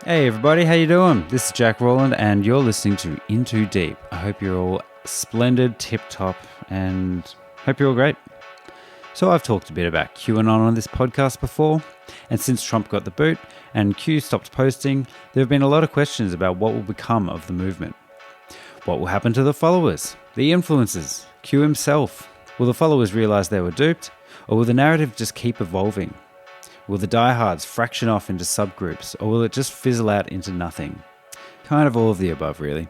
Hey everybody, how you doing? This is Jack Rowland and you're listening to In Too Deep. I hope you're all splendid, tip-top, and hope you're all great. So I've talked a bit about QAnon on this podcast before, and since Trump got the boot and Q stopped posting, there have been a lot of questions about what will become of the movement. What will happen to the followers, the influencers, Q himself? Will the followers realise they were duped, or will the narrative just keep evolving? Will the diehards fraction off into subgroups, or will it just fizzle out into nothing? Kind of all of the above, really.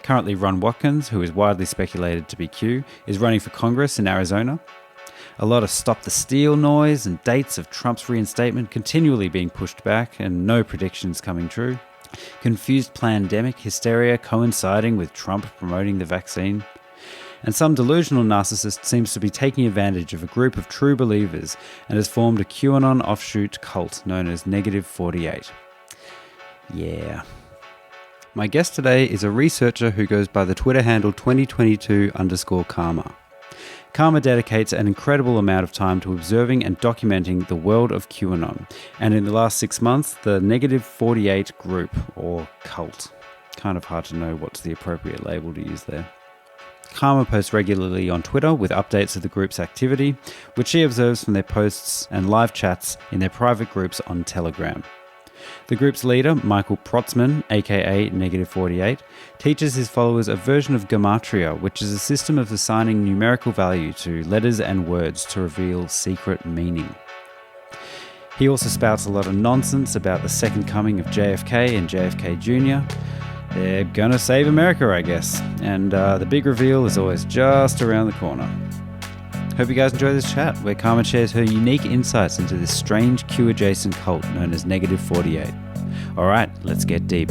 Currently, Ron Watkins, who is widely speculated to be Q, is running for Congress in Arizona. A lot of stop the steal noise and dates of Trump's reinstatement continually being pushed back and no predictions coming true. Confused pandemic hysteria coinciding with Trump promoting the vaccine. And some delusional narcissist seems to be taking advantage of a group of true believers and has formed a QAnon offshoot cult known as Negative 48. Yeah. My guest today is a researcher who goes by the Twitter handle 2022_Karma. Karma dedicates an incredible amount of time to observing and documenting the world of QAnon, and in the last 6 months, the Negative 48 group, or cult. Kind of hard to know what's the appropriate label to use there. Karma posts regularly on Twitter with updates of the group's activity, which she observes from their posts and live chats in their private groups on Telegram. The group's leader, Michael Protzman, aka Negative 48, teaches his followers a version of Gematria, which is a system of assigning numerical value to letters and words to reveal secret meaning. He also spouts a lot of nonsense about the second coming of JFK and JFK Jr., They're gonna save America, I guess. And the big reveal is always just around the corner. Hope you guys enjoy this chat, where Karma shares her unique insights into this strange Q-adjacent cult known as Negative 48. Alright, let's get deep.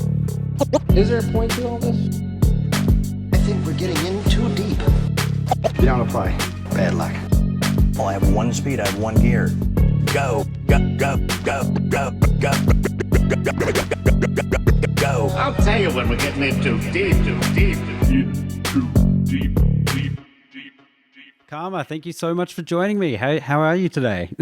Is there a point to all this? I think we're getting in too deep. You don't apply. Bad luck. I have one speed, I have one gear. Go, go, go, go, go, go, go. I'll tell you when we're getting in too deep. Karma, thank you so much for joining me. How are you today?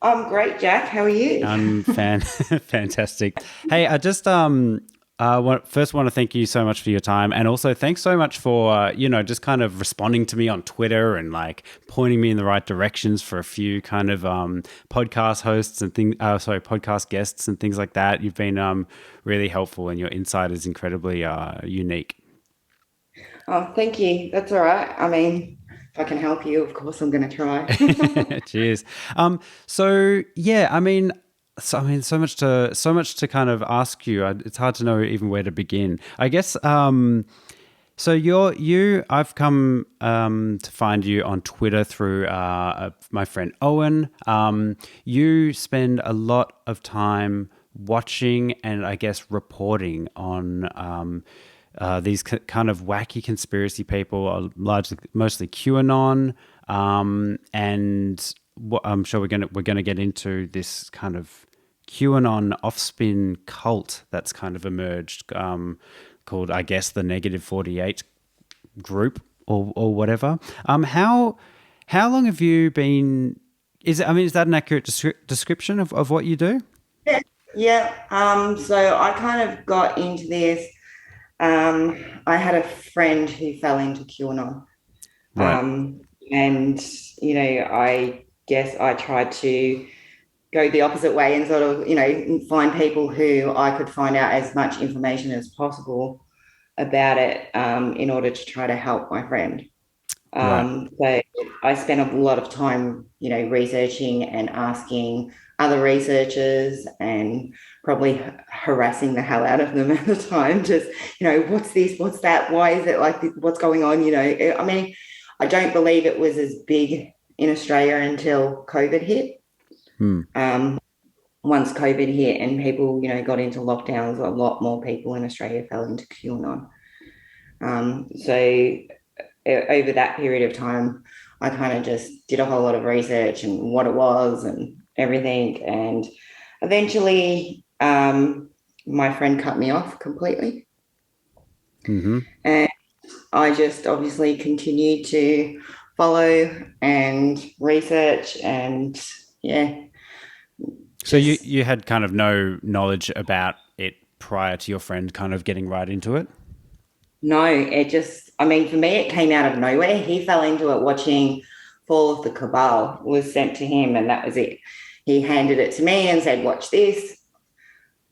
I'm great, Jack. How are you? I'm fantastic. Hey, I just first want to thank you so much for your time, and also thanks so much for just kind of responding to me on Twitter and like pointing me in the right directions for a few kind of podcast hosts and podcast guests and things like that. You've been really helpful, and your insight is incredibly unique. Oh, thank you. That's all right. I mean, if I can help you, of course I'm going to try. Cheers. So much to kind of ask you. It's hard to know even where to begin. I guess. I've come to find you on Twitter through my friend Owen. You spend a lot of time watching and I guess reporting on these kind of wacky conspiracy people, mostly QAnon, and I'm sure we're gonna get into this kind of QAnon offspin cult that's kind of emerged, called, I guess, the Negative 48 group or whatever. How long have you been? Is that an accurate description of what you do? Yeah. So I kind of got into this. I had a friend who fell into QAnon. Right. And, I guess I tried to go the opposite way and sort of, find people who I could find out as much information as possible about it in order to try to help my friend. Right. So I spent a lot of time, researching and asking other researchers and probably harassing the hell out of them at the time. Just, what's this? What's that? Why is it like this? What's going on? I don't believe it was as big in Australia until COVID hit. Once COVID hit and people, got into lockdowns, a lot more people in Australia fell into QAnon. So over that period of time, I kind of just did a whole lot of research and what it was and everything. And eventually my friend cut me off completely. Mm-hmm. And I just obviously continued to follow and research and So you had kind of no knowledge about it prior to your friend kind of getting right into it? No, it just, I mean, for me, it came out of nowhere. He fell into it watching Fall of the Cabal was sent to him, and that was it. He handed it to me and said, watch this.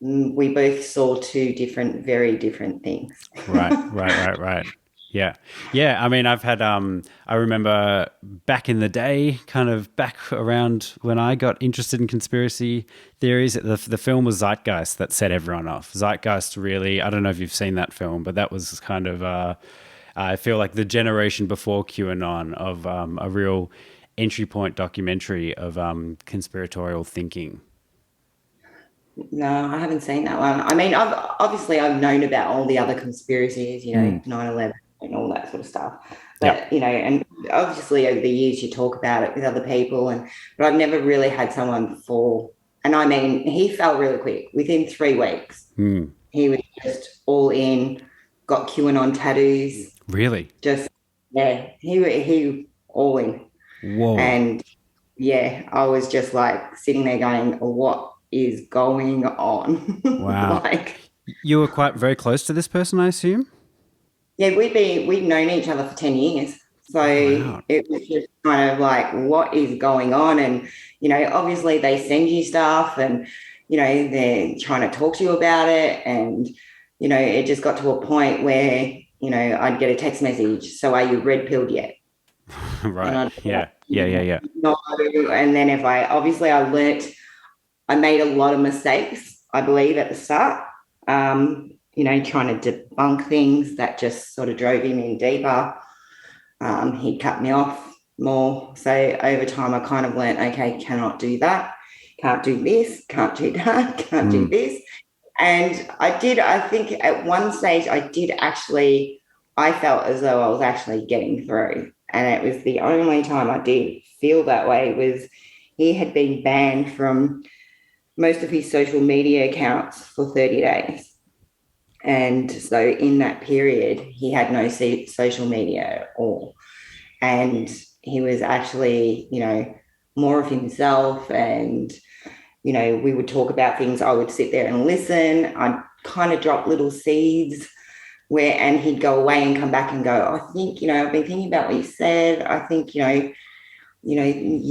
We both saw two different, very different things. Right. Yeah. Yeah. I mean, I've had, I remember back in the day, kind of back around when I got interested in conspiracy theories, the film was Zeitgeist that set everyone off. Zeitgeist really, I don't know if you've seen that film, but that was kind of, I feel like the generation before QAnon of a real entry point documentary of conspiratorial thinking. No, I haven't seen that one. I mean, I've known about all the other conspiracies, 9/11 and all that sort of stuff. Yeah. But, and obviously over the years you talk about it with other people, but I've never really had someone fall. And I mean, he fell really quick. Within 3 weeks, he was just all in, got QAnon tattoos. Really? Just, yeah, he all in. Whoa. And yeah, I was just like sitting there going, what is going on? Wow. You were quite very close to this person, I assume? Yeah, we've known each other for 10 years. So It was just kind of like, what is going on? And, obviously they send you stuff and, they're trying to talk to you about it. And, it just got to a point where, I'd get a text message. So are you red pilled yet? Right. Yeah. No. And then I made a lot of mistakes, I believe, at the start, trying to debunk things that just sort of drove him in deeper. He cut me off more. So over time, I kind of learned, okay, cannot do that, can't do this, can't do that, can't do this. And I think at one stage, I felt as though I was actually getting through. And it was the only time I did feel that way was he had been banned from most of his social media accounts for 30 days. And so in that period, he had no social media at all. And he was actually, more of himself. And, we would talk about things. I would sit there and listen. I'd kind of drop little seeds and he'd go away and come back and go, I think, I've been thinking about what you said. I think, you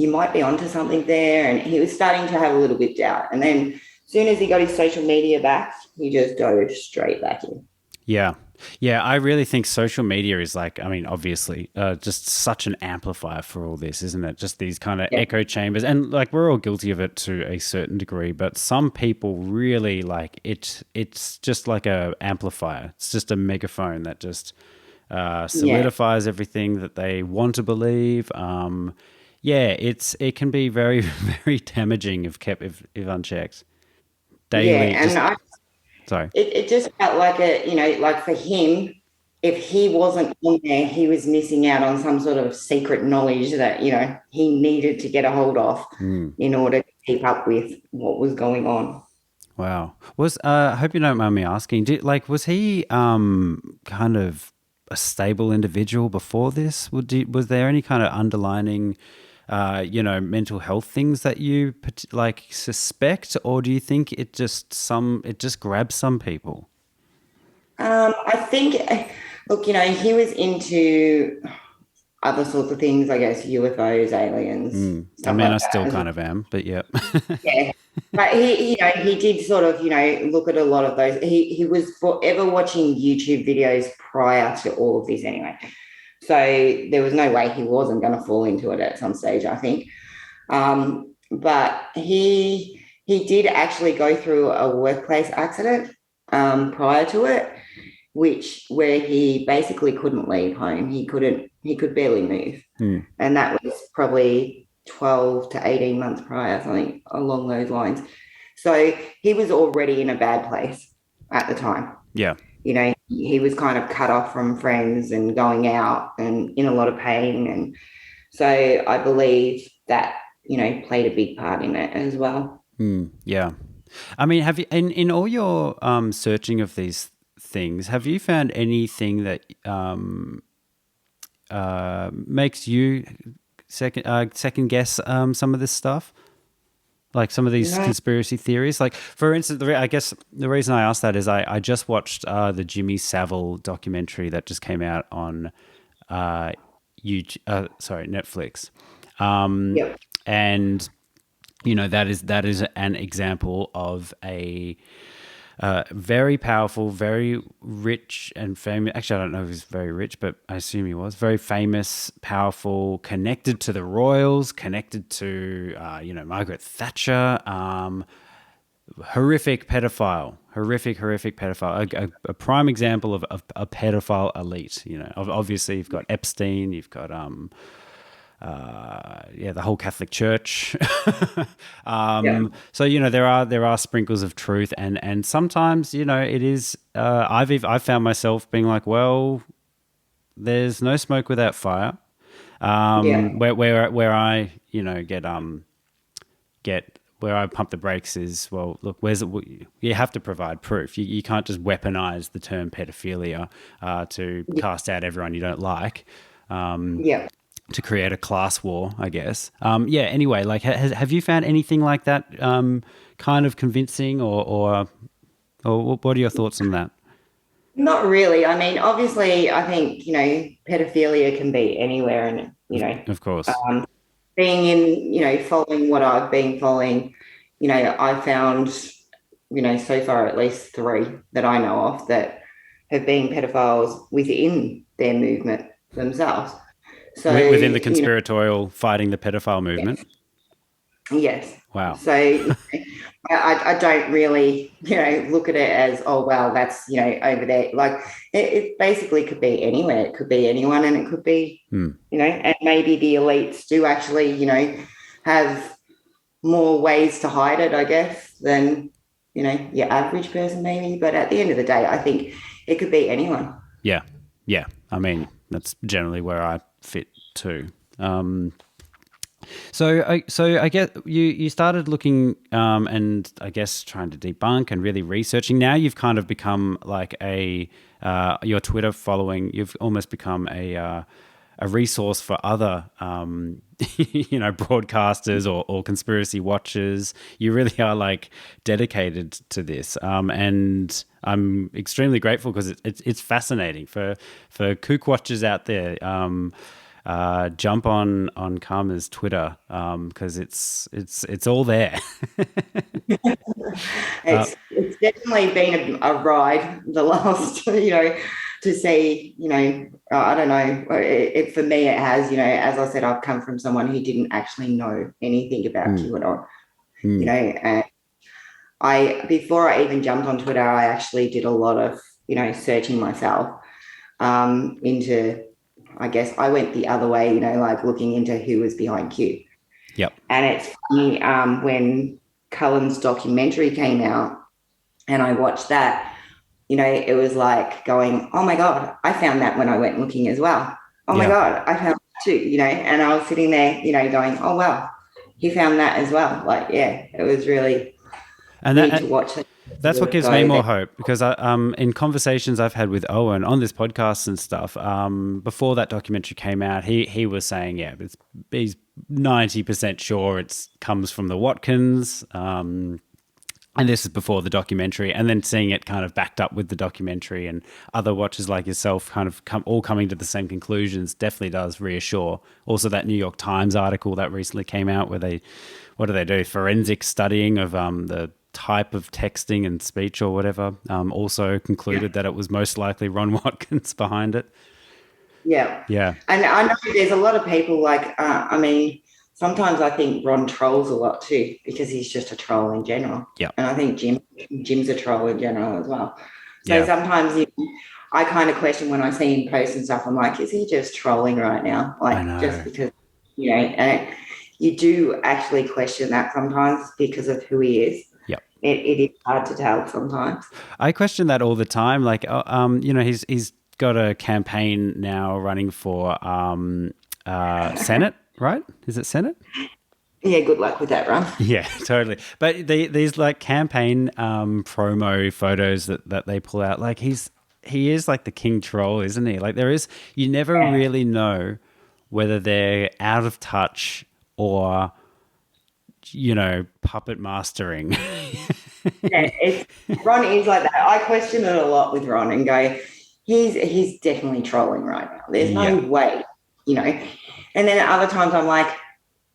might be onto something there. And he was starting to have a little bit of doubt. And then as soon as he got his social media back, he just dove straight back in. Yeah. Yeah, I really think social media is obviously just such an amplifier for all this, isn't it? Just these kind of echo chambers. And we're all guilty of it to a certain degree, but some people really it's just like a amplifier. It's just a megaphone that just solidifies everything that they want to believe. It can be very, very damaging if unchecked. Daily. Yeah, Sorry. It just felt like like for him, if he wasn't on there, he was missing out on some sort of secret knowledge that, he needed to get a hold of in order to keep up with what was going on. Wow. I hope you don't mind me asking, was he kind of a stable individual before this? Was there any kind of underlining mental health things that you suspect, or do you think it just grabs some people? I think, look, he was into other sorts of things, I guess, UFOs, aliens. I mean, I still kind of am, but yeah. Yeah. But he did sort of, look at a lot of those. He was forever watching YouTube videos prior to all of this anyway. So there was no way he wasn't going to fall into it at some stage, I think. But he did actually go through a workplace accident prior to it, where he basically couldn't leave home. He could barely move. And that was probably 12 to 18 months prior, something along those lines. So he was already in a bad place at the time. Yeah. He was kind of cut off from friends and going out and in a lot of pain. And so I believe that, played a big part in it as well. Yeah. I mean, have you, in all your searching of these things, have you found anything that makes you second guess some of this stuff? Like some of these No. conspiracy theories. Like, for instance, I guess the reason I asked that is I just watched the Jimmy Savile documentary that just came out on YouTube, Netflix. Yep. And that is an example of a very powerful, very rich and famous. Actually, I don't know if he's very rich, but I assume he was very famous, powerful, connected to the royals, connected to Margaret Thatcher. Horrific pedophile, horrific pedophile. A prime example of a pedophile elite. Obviously you've got Epstein, you've got the whole Catholic Church. So there are sprinkles of truth, and sometimes it is. I've found myself being like, well, there's no smoke without fire. Where I get where I pump the brakes is, well, look, you have to provide proof. You can't just weaponize the term pedophilia to cast out everyone you don't like. To create a class war, I guess. Anyway, like, have you found anything like that kind of convincing, or what are your thoughts on that? Not really. I mean, obviously, I think, pedophilia can be anywhere. And, Of course. being in, following what I've been following, I found, so far at least 3 that I know of that have been pedophiles within their movement themselves. So Within the conspiratorial fighting the pedophile movement? Yes. Wow. So I don't really, look at it as, oh, well, that's, over there. Like it basically could be anywhere. It could be anyone, and it could be, and maybe the elites do actually, have more ways to hide it, I guess, than, your average person maybe. But at the end of the day, I think it could be anyone. Yeah. Yeah. I mean, that's generally where I fit too. So I guess you started looking and I guess trying to debunk and really researching. Now you've kind of become like your Twitter following. You've almost become a resource for other broadcasters or conspiracy watchers. You really are like dedicated to this, and I'm extremely grateful because it's fascinating for kook watchers out there. Jump on Karma's Twitter because it's all there. It's definitely been a ride the last, to see, I don't know. For me, it has, as I said, I've come from someone who didn't actually know anything about QAnon, and before I even jumped on Twitter, I actually did a lot of, searching myself into, I guess I went the other way, like looking into who was behind Q. Yep. And it's funny, when Cullen's documentary came out and I watched that, it was like going, oh my God, I found that when I went looking as well. Oh my God, I found that too, and I was sitting there, going, oh, well, he found that as well. Like, yeah, it was really neat to watch it. That's what gives me more hope, because in conversations I've had with Owen on this podcast and stuff, before that documentary came out, he was saying, he's 90% sure it comes from the Watkins, and this is before the documentary, and then seeing it kind of backed up with the documentary and other watchers like yourself kind of all coming to the same conclusions definitely does reassure. Also, that New York Times article that recently came out where what do they do? Forensic studying of the type of texting and speech or whatever, also concluded that it was most likely Ron Watkins behind it. Yeah. Yeah. And I know there's a lot of people like, sometimes I think Ron trolls a lot too, because he's just a troll in general. Yeah. And I think Jim's a troll in general as well. So sometimes I kind of question when I see him post and stuff, I'm like, is he just trolling right now? Like, just because, and you do actually question that sometimes because of who he is. It is hard to tell sometimes. I question that all the time. Like, he's got a campaign now running for Senate, right? Is it Senate? Yeah, good luck with that, Ron. Yeah, totally. But these like campaign promo photos that they pull out, like he is like the king troll, isn't he? Like you never really know whether they're out of touch or puppet mastering. Ron is like that. I question it a lot with Ron and go, he's definitely trolling right now. There's no way, And then at other times I'm like,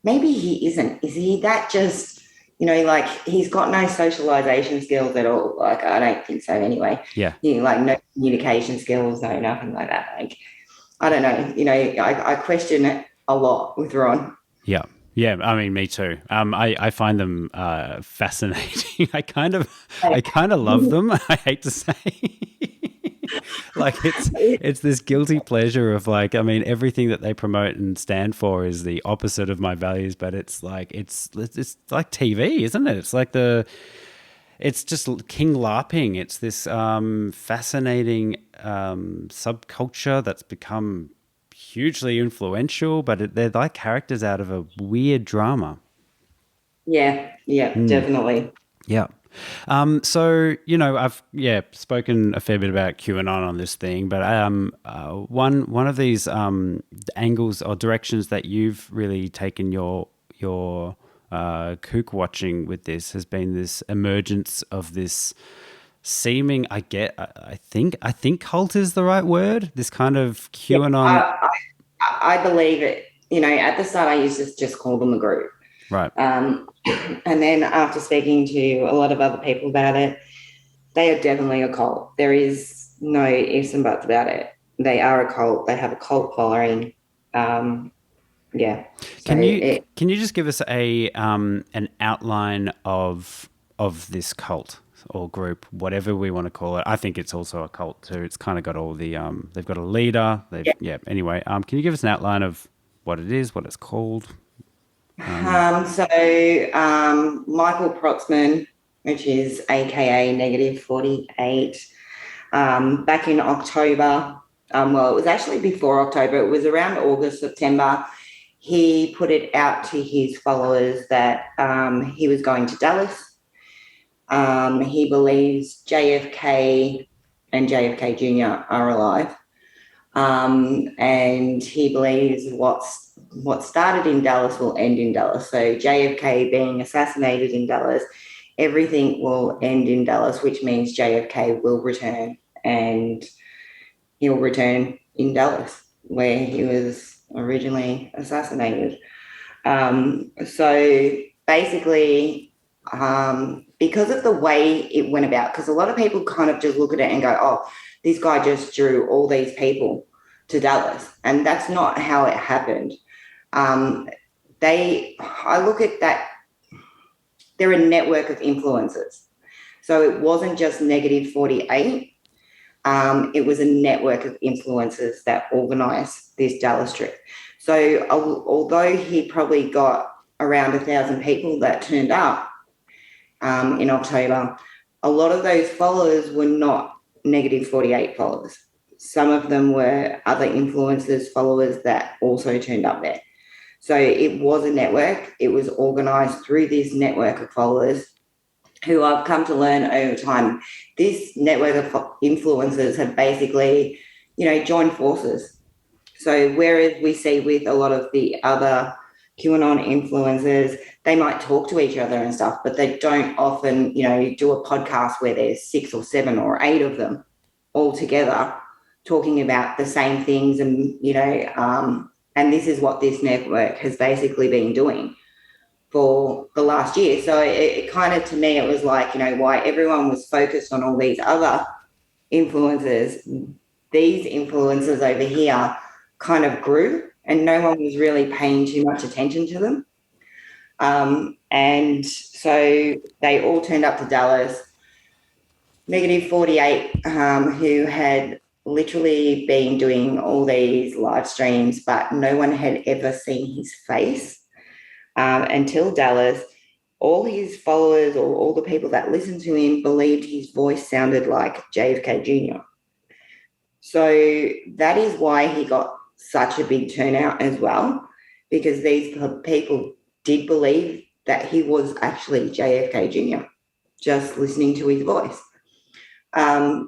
maybe he isn't. Is he that just, like he's got no socialization skills at all? Like, I don't think so anyway. Yeah. Like no communication skills, no nothing like that. Like, I don't know. I question it a lot with Ron. Yeah. Yeah, I mean, me too. I find them fascinating. I kind of love them. I hate to say, like it's this guilty pleasure of like, I mean, everything that they promote and stand for is the opposite of my values. But it's like it's like TV, isn't it? It's like it's just King LARPing. It's this fascinating subculture that's become hugely influential, but they're like characters out of a weird drama. Yeah, definitely. Yeah. So, I've spoken a fair bit about QAnon on this thing, but one of these angles or directions that you've really taken your kook watching with this has been this emergence of this seeming, I think cult is the right word. This kind of QAnon. I believe it. At the start, I used to just call them a group. Right. And then after speaking to a lot of other people about it, they are definitely a cult. There is no ifs and buts about it. They are a cult. They have a cult following. Yeah. Can you just give us an outline of this cult or group, whatever we want to call it? I think it's also a cult too. It's kind of got all the they've got a leader. Anyway, can you give us an outline of what it is, what it's called? Michael Protzman, which is AKA -48, back in October. Well, it was actually before October. It was around August, September. He put it out to his followers that he was going to Dallas. He believes JFK and JFK Jr. are alive. And he believes what started in Dallas will end in Dallas. So JFK being assassinated in Dallas, everything will end in Dallas, which means JFK will return, and he'll return in Dallas where he was originally assassinated. So basically, because of the way it went about, because a lot of people kind of just look at it and go, oh, this guy just drew all these people to Dallas. And that's not how it happened. I look at that, they're a network of influences. So it wasn't just -48. It was a network of influences that organised this Dallas trip. So although he probably got around 1,000 people that turned up in October, a lot of those followers were not -48 followers. Some of them were other influencers, followers that also turned up there. So it was a network. It was organised through this network of followers who I've come to learn over time. This network of influencers have basically, joined forces. So whereas we see with a lot of the other QAnon influencers, they might talk to each other and stuff, but they don't often, do a podcast where there's 6 or 7 or 8 of them all together talking about the same things. And, and this is what this network has basically been doing for the last year. So it kind of, to me, it was like, why everyone was focused on all these other influencers, these influencers over here kind of grew and no one was really paying too much attention to them. And so they all turned up to Dallas. -48, who had literally been doing all these live streams, but no one had ever seen his face until Dallas. All his followers or all the people that listened to him believed his voice sounded like JFK Jr. So that is why he got such a big turnout as well, because these people did believe that he was actually JFK Jr., just listening to his voice.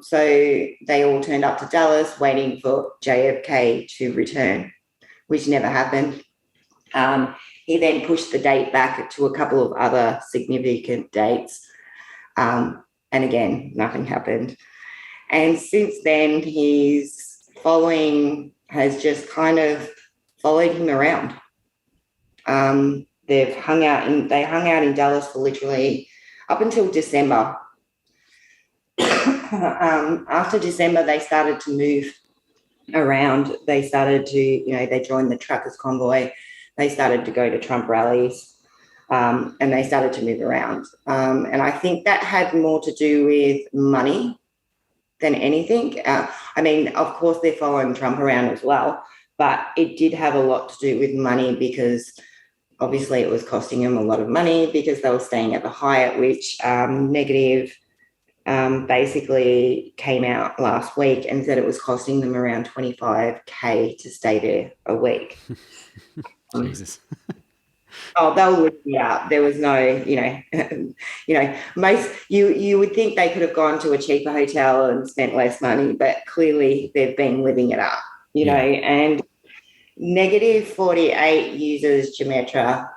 So they all turned up to Dallas waiting for JFK to return, which never happened. He then pushed the date back to a couple of other significant dates. And again, nothing happened. And since then, his following has just kind of followed him around. They hung out in Dallas for literally up until December. After December, they started to move around. They started to, they joined the truckers convoy. They started to go to Trump rallies, and they started to move around. And I think that had more to do with money than anything. I mean, of course, they're following Trump around as well, but it did have a lot to do with money because obviously it was costing them a lot of money because they were staying at the Hyatt, which Negative basically came out last week and said it was costing them around $25,000 to stay there a week. Jesus. Oh, they were looking out. There was no, most you would think they could have gone to a cheaper hotel and spent less money, but clearly they've been living it up, and Negative 48 uses Gematria,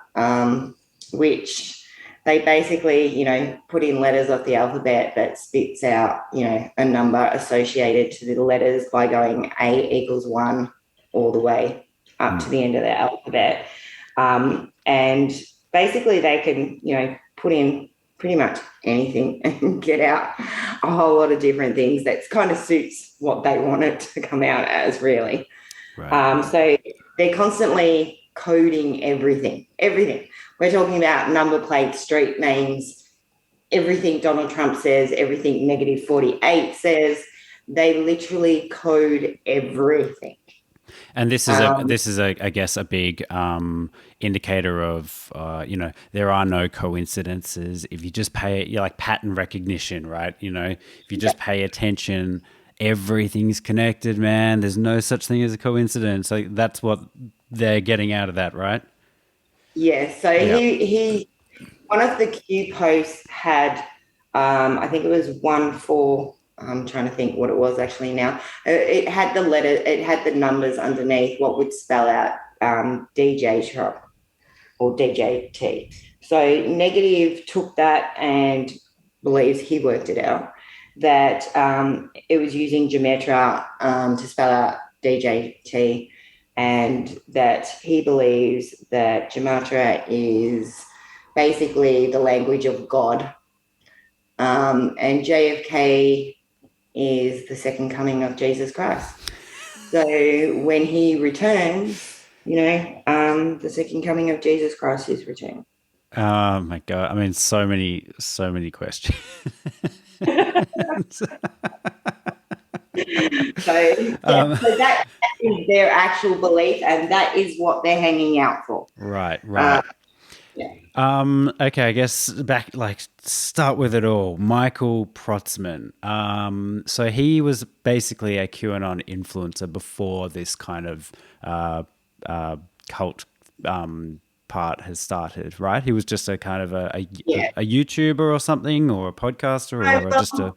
which they basically, put in letters of the alphabet that spits out, a number associated to the letters by going A = 1 all the way up to the end of the alphabet. And basically they can, put in pretty much anything and get out a whole lot of different things that kind of suits what they want it to come out as, really. Right. So they're constantly coding everything. We're talking about number plates, street names, everything Donald Trump says, everything Negative 48 says. They literally code everything. And this is I guess a big indicator of there are no coincidences. If you just pay, like pattern recognition, right? If you just pay attention, everything's connected, man. There's no such thing as a coincidence. So that's what they're getting out of that, right? Yeah. So he one of the Q posts had I think it was 1-4. I'm trying to think what it was actually now. It had the letter, it had the numbers underneath what would spell out DJ Trump or DJT. So Negative took that and believes he worked it out, that it was using Gematria to spell out DJT, and that he believes that Gematria is basically the language of God. And JFK is the second coming of Jesus Christ. So when he returns, the second coming of Jesus Christ is returning. Oh my God. I mean, so many questions. So that is their actual belief, and that is what they're hanging out for. Right. Yeah. Okay, I guess start with it all. Michael Protzman. So he was basically a QAnon influencer before this kind of cult part has started, right? He was just a kind of a YouTuber or something, or a podcaster, or just a.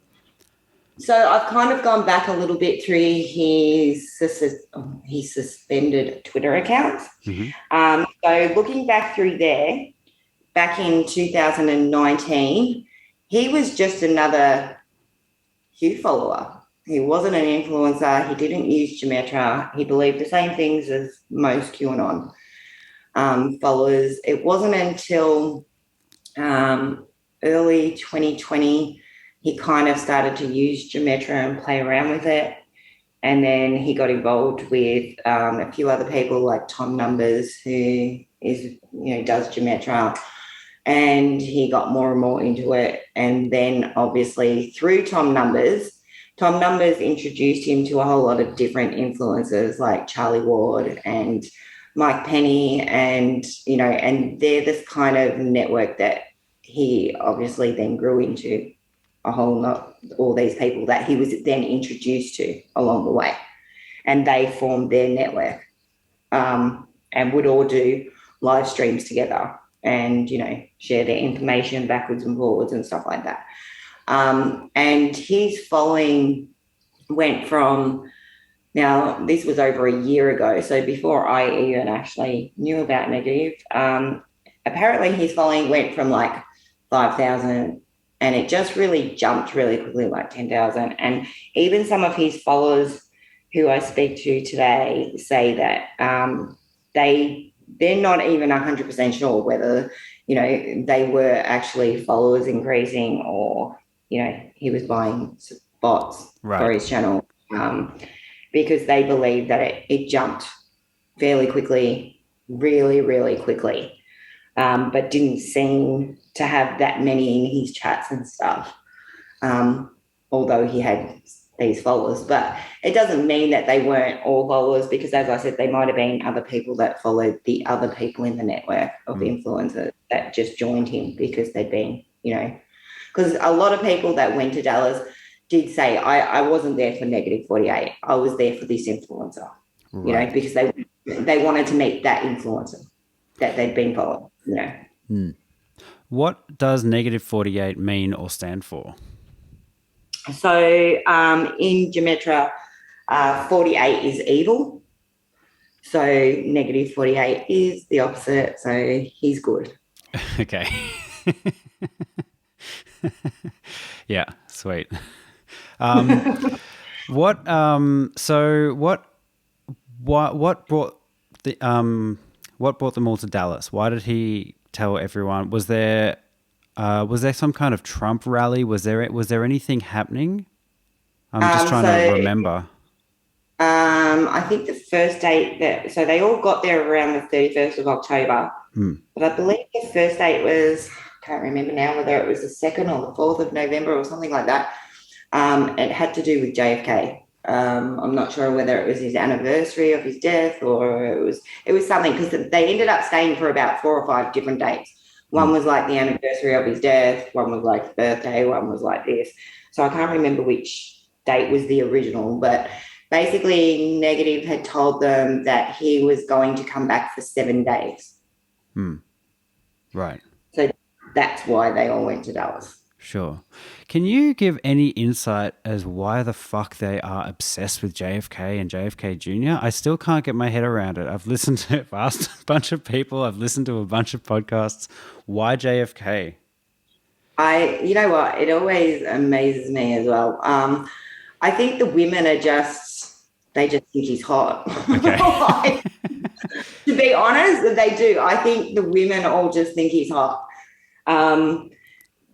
So I've kind of gone back a little bit through his suspended Twitter accounts. Mm-hmm. So looking back through there, back in 2019, he was just another Q follower. He wasn't an influencer. He didn't use Gematria. He believed the same things as most QAnon followers. It wasn't until early 2020 he kind of started to use Gematria and play around with it. And then he got involved with a few other people like Tom Numbers, who is, does Gematria. And he got more and more into it. And then obviously through Tom Numbers introduced him to a whole lot of different influencers like Charlie Ward and Mike Penny, and, and they're this kind of network that he obviously then grew into all these people that he was then introduced to along the way. And they formed their network and would all do live streams together and, share their information backwards and forwards and stuff like that. And his following went from Now, this was over a year ago, so before I even actually knew about Negative. Apparently, his following went from like 5,000 and it just really jumped really quickly, like 10,000. And even some of his followers who I speak to today say that they're not even 100% sure whether, they were actually followers increasing or, he was buying bots for his channel. Because they believe that it jumped fairly quickly, really, really quickly, but didn't seem to have that many in his chats and stuff, although he had these followers. But it doesn't mean that they weren't all followers because, as I said, they might have been other people that followed the other people in the network of influencers that just joined him because they'd been, because a lot of people that went to Dallas did say, I wasn't there for Negative 48. I was there for this influencer, because they wanted to meet that influencer that they'd been following, What does Negative 48 mean or stand for? So in Gematria, 48 is evil. So Negative 48 is the opposite. So he's good. Okay. Yeah, sweet. What brought them all to Dallas? Why did he tell everyone? Was there some kind of Trump rally? Was there anything happening? I'm just trying to remember. I think the first date so they all got there around the 31st of October, but I believe the first date was, I can't remember now whether it was the 2nd or the 4th of November or something like that. It had to do with JFK. I'm not sure whether it was his anniversary of his death or it was something, because they ended up staying for about 4 or 5 different dates. One was like the anniversary of his death, one was like the birthday, one was like this. So I can't remember which date was the original, but basically Negative had told them that he was going to come back for 7 days. Right. So that's why they all went to Dallas. Sure. Can you give any insight as why the fuck they are obsessed with JFK and JFK Jr.? I still can't get my head around it. I've listened to it, asked a bunch of people. I've listened to a bunch of podcasts. Why JFK? You know what? It always amazes me as well. I think the women they just think he's hot. Okay. To be honest, they do. I think the women all just think he's hot.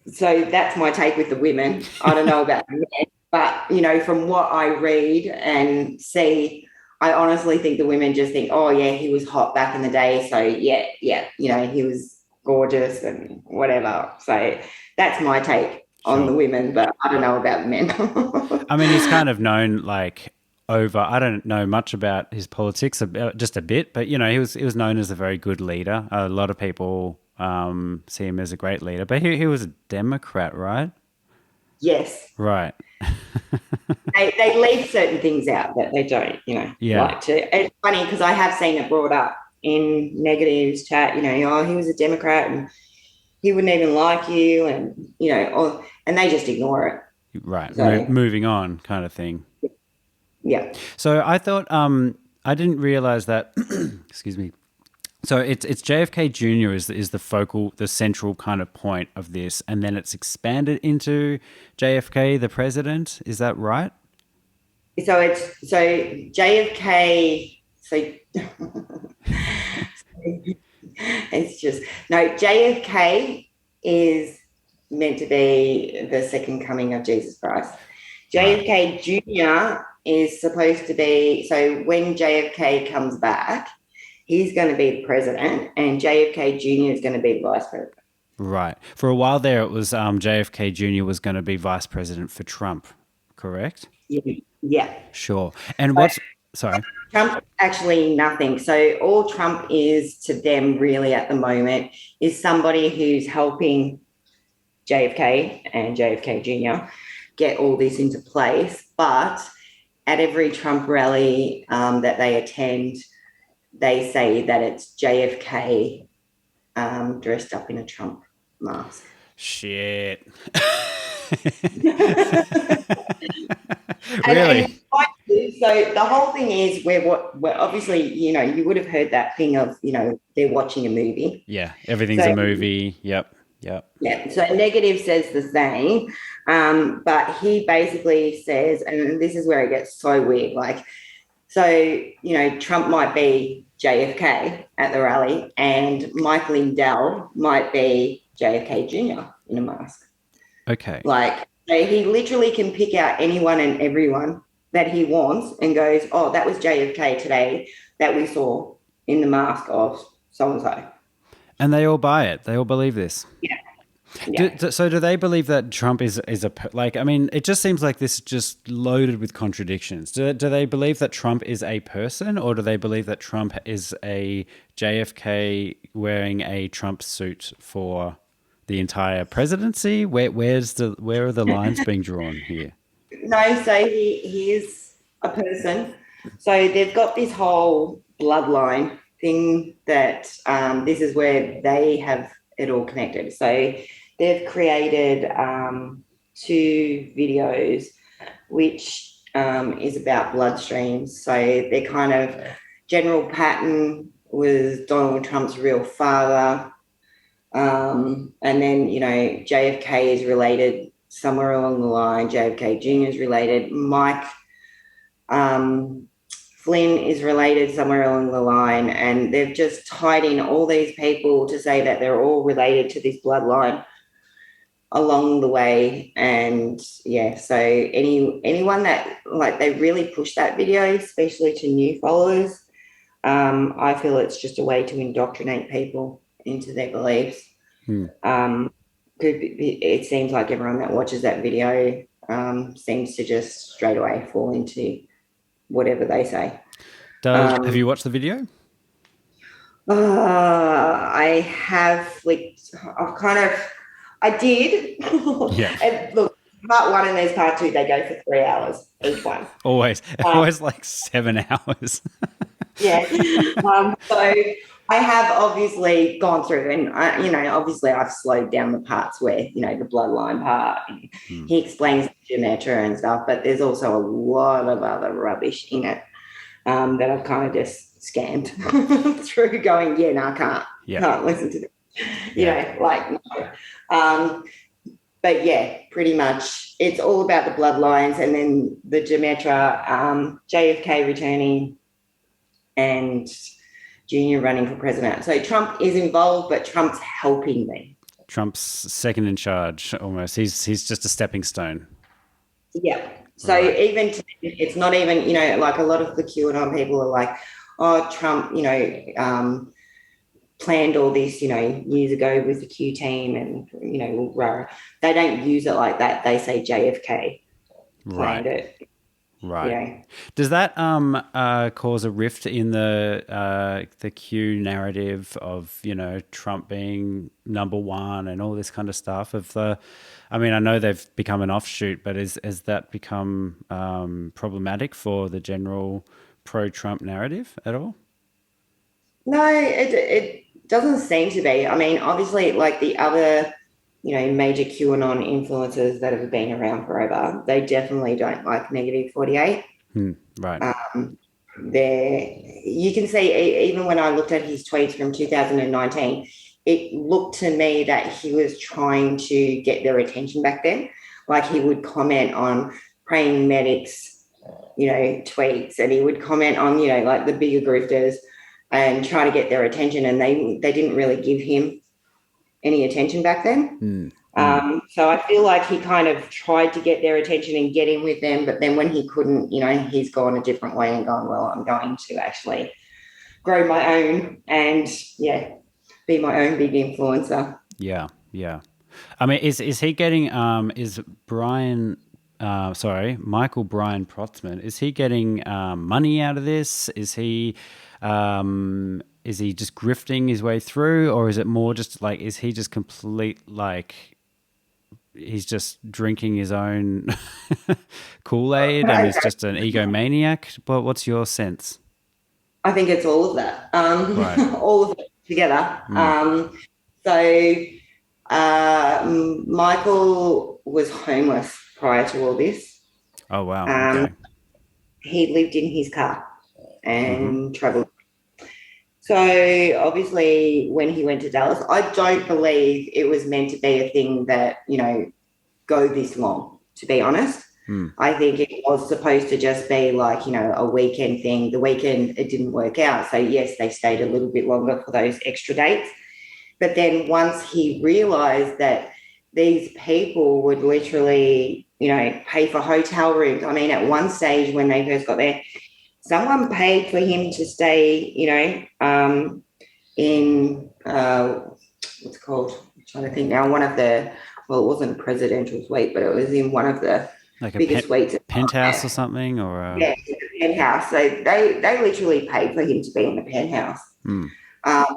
So that's my take with the women. I don't know about the men, but, from what I read and see, I honestly think the women just think, oh, yeah, he was hot back in the day. So, yeah, he was gorgeous and whatever. So that's my take on the women, but I don't know about the men. I mean, he's kind of known I don't know much about his politics, just a bit, but, he was known as a very good leader. A lot of people see him as a great leader, but he was a Democrat, right? Yes. Right. they leave certain things out that they don't, like to. It's funny because I have seen it brought up in Negative's chat, oh, he was a Democrat and he wouldn't even like you and, and they just ignore it. Right. So, moving on kind of thing. Yeah. So I thought, I didn't realize that, excuse me. So it's JFK Jr. is the central kind of point of this, and then it's expanded into JFK, the president. Is that right? So JFK. So it's just JFK is meant to be the second coming of Jesus Christ. JFK Jr. is supposed to be, so when JFK comes back, he's going to be the president and JFK Jr. is going to be the vice president. Right. For a while there, it was JFK Jr. was going to be vice president for Trump, correct? Yeah. Sure. And sorry? Trump actually nothing. So all Trump is to them really at the moment is somebody who's helping JFK and JFK Jr. get all this into place. But at every Trump rally that they attend, they say that it's JFK dressed up in a Trump mask. Shit. Really? So the whole thing is we're obviously, you would have heard that thing of, they're watching a movie. Yeah, everything's a movie. Yep. Yeah. So negative says the same, but he basically says, and this is where it gets so weird. Like, so Trump might be JFK at the rally, and Mike Lindell might be JFK Jr. in a mask. Okay. Like, so he literally can pick out anyone and everyone that he wants and goes, oh, that was JFK today that we saw in the mask of so-and-so. And they all buy it. They all believe this. Yeah. Yeah. So do they believe that Trump is like, I mean, it just seems like this is just loaded with contradictions. Do they believe that Trump is a person, or do they believe that Trump is a JFK wearing a Trump suit for the entire presidency? Where are the lines being drawn here? No, so he is a person. So they've got this whole bloodline thing that this is where they have it all connected. So they've created 2 videos, which is about bloodstreams. So their kind of general pattern was Donald Trump's real father. And then, JFK is related somewhere along the line. JFK Jr. is related. Mike Flynn is related somewhere along the line. And they've just tied in all these people to say that they're all related to this bloodline along the way. And yeah, so anyone that, like, they really push that video, especially to new followers, I feel it's just a way to indoctrinate people into their beliefs. It seems like everyone that watches that video seems to just straight away fall into whatever they say. Have you watched the video? I have flicked. I did. Yeah. And look, part 1 and there's part 2. They go for 3 hours each one. Always like 7 hours. Yeah. So I have obviously gone through, and obviously I've slowed down the parts where the bloodline part. And he explains Gematria and stuff, but there's also a lot of other rubbish in it that I've kind of just scanned through, going, I can't listen to this. No. But yeah, pretty much it's all about the bloodlines, and then the Gematria, JFK returning, and Junior running for president. So Trump is involved, but Trump's helping me. Trump's second in charge, almost. He's just a stepping stone. Yeah. So even it's not even, like a lot of the QAnon people are like, oh, Trump, planned all this, years ago with the Q team, and, they don't use it like that. They say JFK planned it. Right. Yeah. Does that cause a rift in the Q narrative of, Trump being number one and all this kind of stuff? I know they've become an offshoot, but has that become problematic for the general pro-Trump narrative at all? No, it doesn't seem to be. Obviously, like the other, major QAnon influencers that have been around forever, they definitely don't like Negative 48. Right. You can see, even when I looked at his tweets from 2019, it looked to me that he was trying to get their attention back then. Like, he would comment on praying medics, tweets, and he would comment on, like the bigger grifters, and try to get their attention. And they didn't really give him any attention back then. So I feel like he kind of tried to get their attention and get in with them, but then when he couldn't, he's gone a different way and gone, well, I'm going to actually grow my own and be my own big influencer. Yeah. Is he getting is Brian Michael Brian Protzman, is he getting money out of this? Is he just grifting his way through, or is it more just like, is he just complete, like, he's just drinking his own Kool-Aid and is just an egomaniac? But what's your sense? I think it's all of that, Right. all of it together. Michael was homeless prior to all this. Oh, wow. Okay. he lived in his car and travelled. So obviously when he went to Dallas, I don't believe it was meant to be a thing that, go this long, to be honest. I think it was supposed to just be like, a weekend thing. The weekend, it didn't work out. So, yes, they stayed a little bit longer for those extra dates. But then once he realised that these people would literally, pay for hotel rooms. I mean, at one stage when they first got there, someone paid for him to stay, in, what's it called? I'm trying to think now, it wasn't a presidential suite, but it was in one of the Like biggest suites. penthouse or something? Yeah, penthouse. So they literally paid for him to be in the penthouse.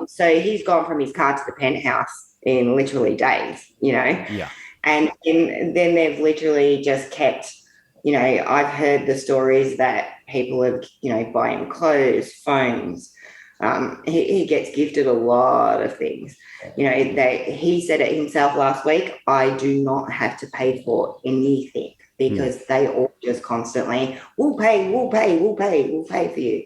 So he's gone from his car to the penthouse in literally days, Yeah. And then they've literally just kept, I've heard the stories that people have, buying clothes, phones. He gets gifted a lot of things. He said it himself last week, I do not have to pay for anything because they all just constantly, we'll pay for you.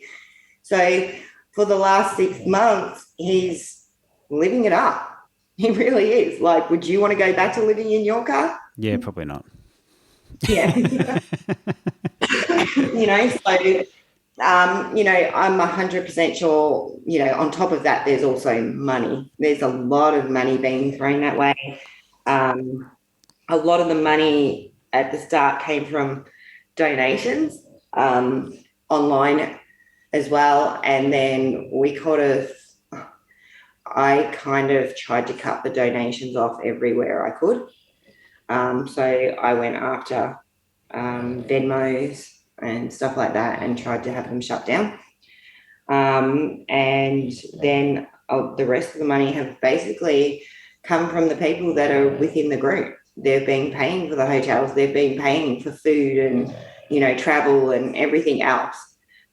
So for the last 6 months, he's living it up. He really is. Like, would you want to go back to living in your car? Yeah, probably not. Yeah. So I'm 100% sure, on top of that, there's also money. There's a lot of money being thrown that way. A lot of the money at the start came from donations online as well. And then I kind of tried to cut the donations off everywhere I could. So I went after Venmos and stuff like that and tried to have them shut down. And then the rest of the money have basically come from the people that are within the group. They've been paying for the hotels. They've been paying for food and, travel and everything else.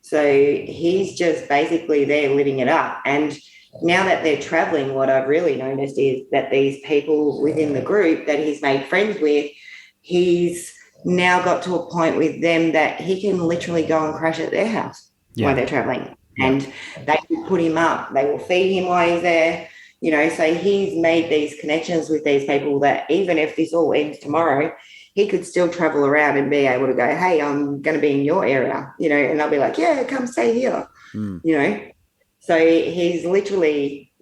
So he's just basically there living it up. And now that they're traveling, what I've really noticed is that these people within the group that he's made friends with, he's now got to a point with them that he can literally go and crash at their house while they're traveling. Yeah. And they will put him up. They will feed him while he's there. So he's made these connections with these people that even if this all ends tomorrow, he could still travel around and be able to go, hey, I'm going to be in your area, and they'll be like, yeah, come stay here, So he's literally,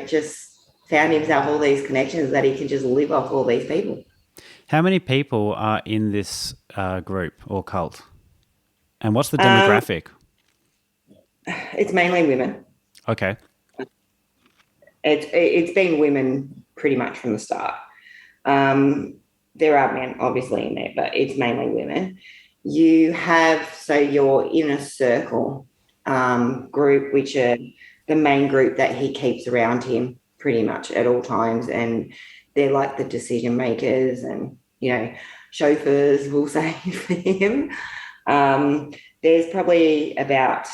just found himself all these connections that he can just live off all these people. How many people are in this group or cult? And what's the demographic? It's mainly women. Okay. It's been women pretty much from the start. There are men obviously in there, but it's mainly women. You have, your inner circle group, which are the main group that he keeps around him pretty much at all times. And they're like the decision makers and, chauffeurs, we'll say, for him. There's probably about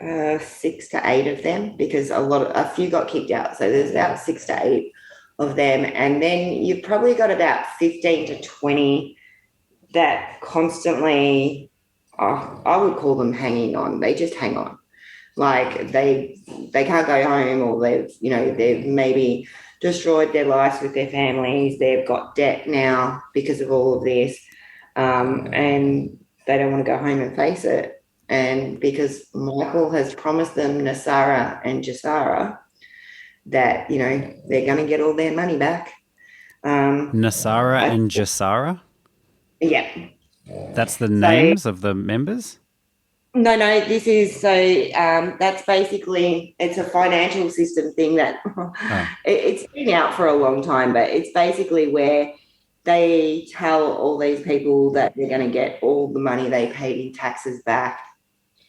6 to 8 of them because a few got kicked out. So there's about 6 to 8 of them. And then you've probably got about 15 to 20 that constantly, I would call them hanging on. They just hang on. Like they can't go home, or they've maybe destroyed their lives with their families. They've got debt now because of all of this. And they don't want to go home and face it. And because Michael has promised them Nasara and Jasara that, they're going to get all their money back. Nasara and Jasara? Yeah. That's the names of the members? No, this is that's basically, it's a financial system thing that it's been out for a long time, but it's basically where they tell all these people that they're going to get all the money they paid in taxes back.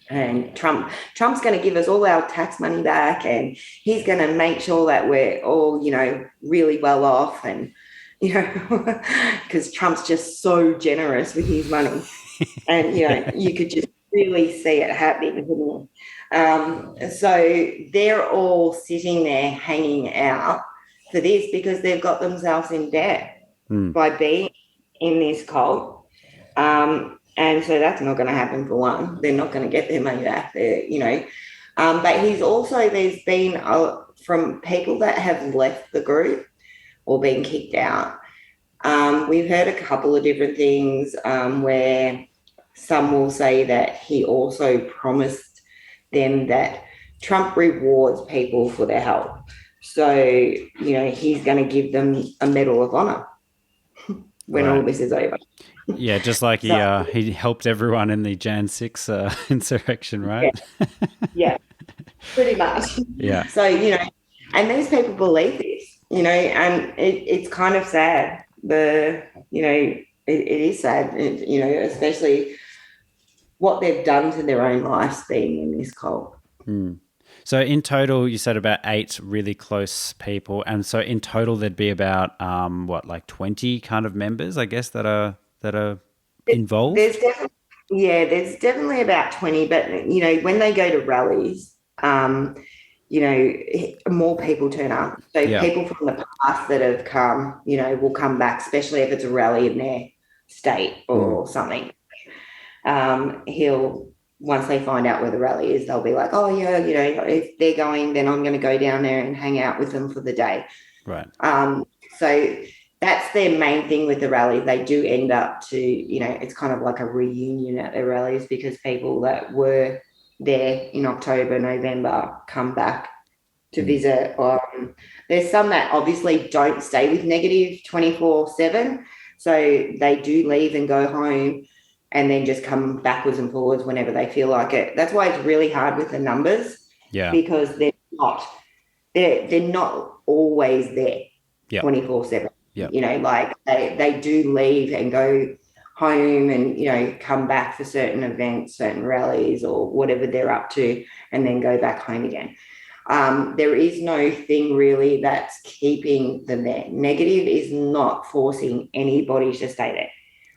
And Trump's going to give us all our tax money back, and he's going to make sure that we're all, really well off. And, because Trump's just so generous with his money. And, you could just really see it happening. So they're all sitting there hanging out for this because they've got themselves in debt by being in this cult. And so that's not going to happen for one. They're not going to get their money back. But there's been from people that have left the group or been kicked out. We've heard a couple of different things where some will say that he also promised them that Trump rewards people for their help. So, he's going to give them a Medal of Honor when all this is over. Yeah, just like he helped everyone in the Jan 6 insurrection, right? Yeah, pretty much. Yeah. So, and these people believe this, and it's kind of sad. It is sad, especially what they've done to their own lives being in this cult. So in total, you said about 8 really close people, and so in total there'd be about 20 kind of members, I guess, that are involved. There's definitely about 20, but when they go to rallies, more people turn up. So people from the past that have come, will come back, especially if it's a rally in their state or something. Once they find out where the rally is, they'll be like, oh, yeah, if they're going, then I'm going to go down there and hang out with them for the day. Right. So that's their main thing with the rallies. They do end up to, it's kind of like a reunion at their rallies because people that were there in October, November come back to visit. There's some that obviously don't stay with negative 24/7. So they do leave and go home and then just come backwards and forwards whenever they feel like it. That's why it's really hard with the numbers. Yeah. Because they're not always there 24/7. Yeah. They do leave and go home and, come back for certain events, certain rallies or whatever they're up to, and then go back home again. There is no thing really that's keeping them there. Negative is not forcing anybody to stay there.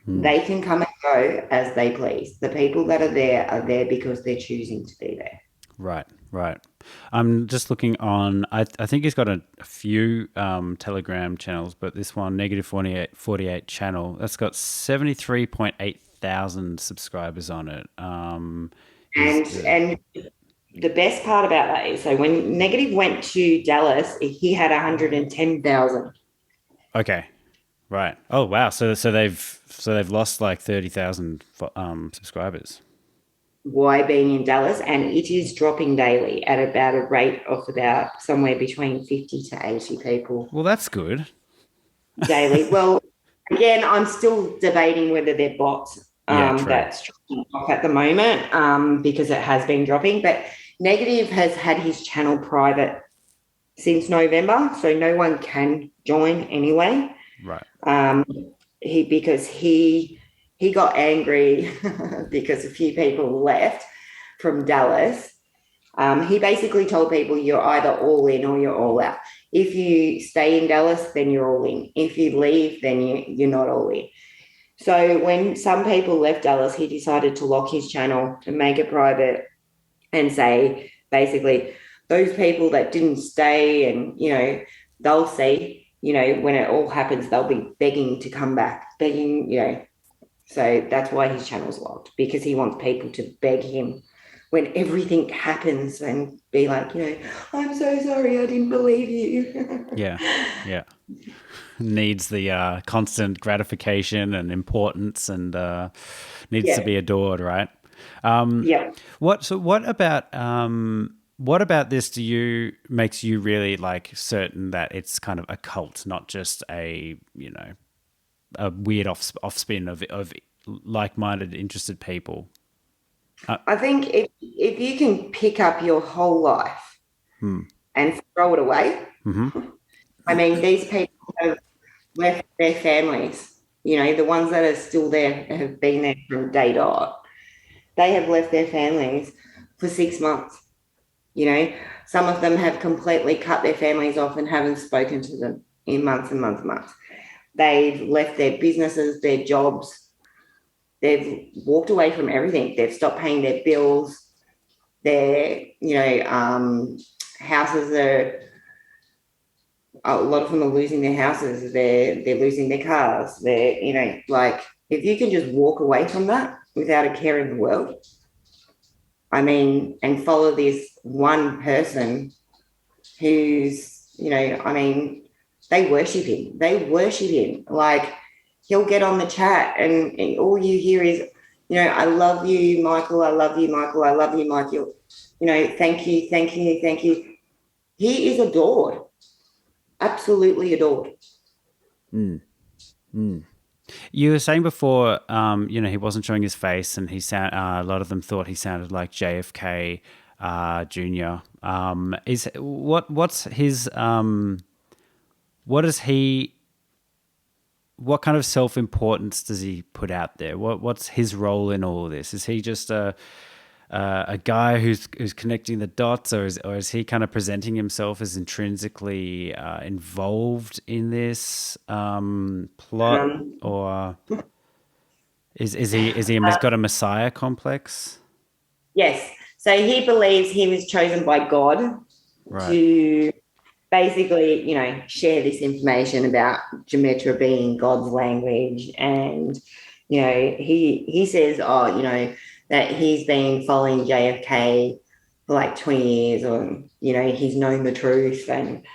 They can come and go as they please. The people that are there because they're choosing to be there. Right. I'm just looking on, I think he's got a few Telegram channels, but this one, Negative 48 channel, that's got 73.8 thousand subscribers on it. And the best part about that is, so when Negative went to Dallas, he had 110,000. Okay. Right. Oh wow. So they've lost like 30,000 subscribers. Why being in Dallas, and it is dropping daily at about a rate of about somewhere between 50 to 80 people. Well, that's good. Daily. Well, again, I'm still debating whether they're bots. That's dropping off at the moment because it has been dropping. But Negative has had his channel private since November, so no one can join anyway. Right. Because he got angry because a few people left from Dallas. He basically told people you're either all in or you're all out. If you stay in Dallas, then you're all in. If you leave, then you're not all in. So when some people left Dallas, he decided to lock his channel and make it private and say, basically, those people that didn't stay and, they'll see, when it all happens, they'll be begging to come back, So that's why his channel's locked, because he wants people to beg him when everything happens and be like, I'm so sorry, I didn't believe you. Yeah. Needs the constant gratification and importance and needs to be adored, right? What about this makes you really certain that it's kind of a cult, not just a weird offspin of like-minded, interested people? I think if you can pick up your whole life and throw it away, I mean, these people have left their families, the ones that are still there have been there from day dot. They have left their families for 6 months. Some of them have completely cut their families off and haven't spoken to them in months and months and months. They've left their businesses, their jobs. They've walked away from everything. They've stopped paying their bills. Their, houses are, a lot of them are losing their houses. They're losing their cars. If you can just walk away from that, without a care in the world. I mean, and follow this one person who's, they worship him. They worship him. Like, he'll get on the chat and all you hear is, I love you, Michael. I love you, Michael. I love you, Michael. Thank you, thank you, thank you. He is adored, absolutely adored. You were saying before, he wasn't showing his face, and a lot of them thought he sounded like JFK Jr. What kind of self-importance does he put out there? What's his role in all of this? Is he just a guy who's connecting the dots, or is he kind of presenting himself as intrinsically involved in this plot, or is he got a messiah complex? Yes. So he believes he was chosen by God to basically, share this information about Gematria being God's language. And, he says, that he's been following JFK for like 20 years, or, he's known the truth. And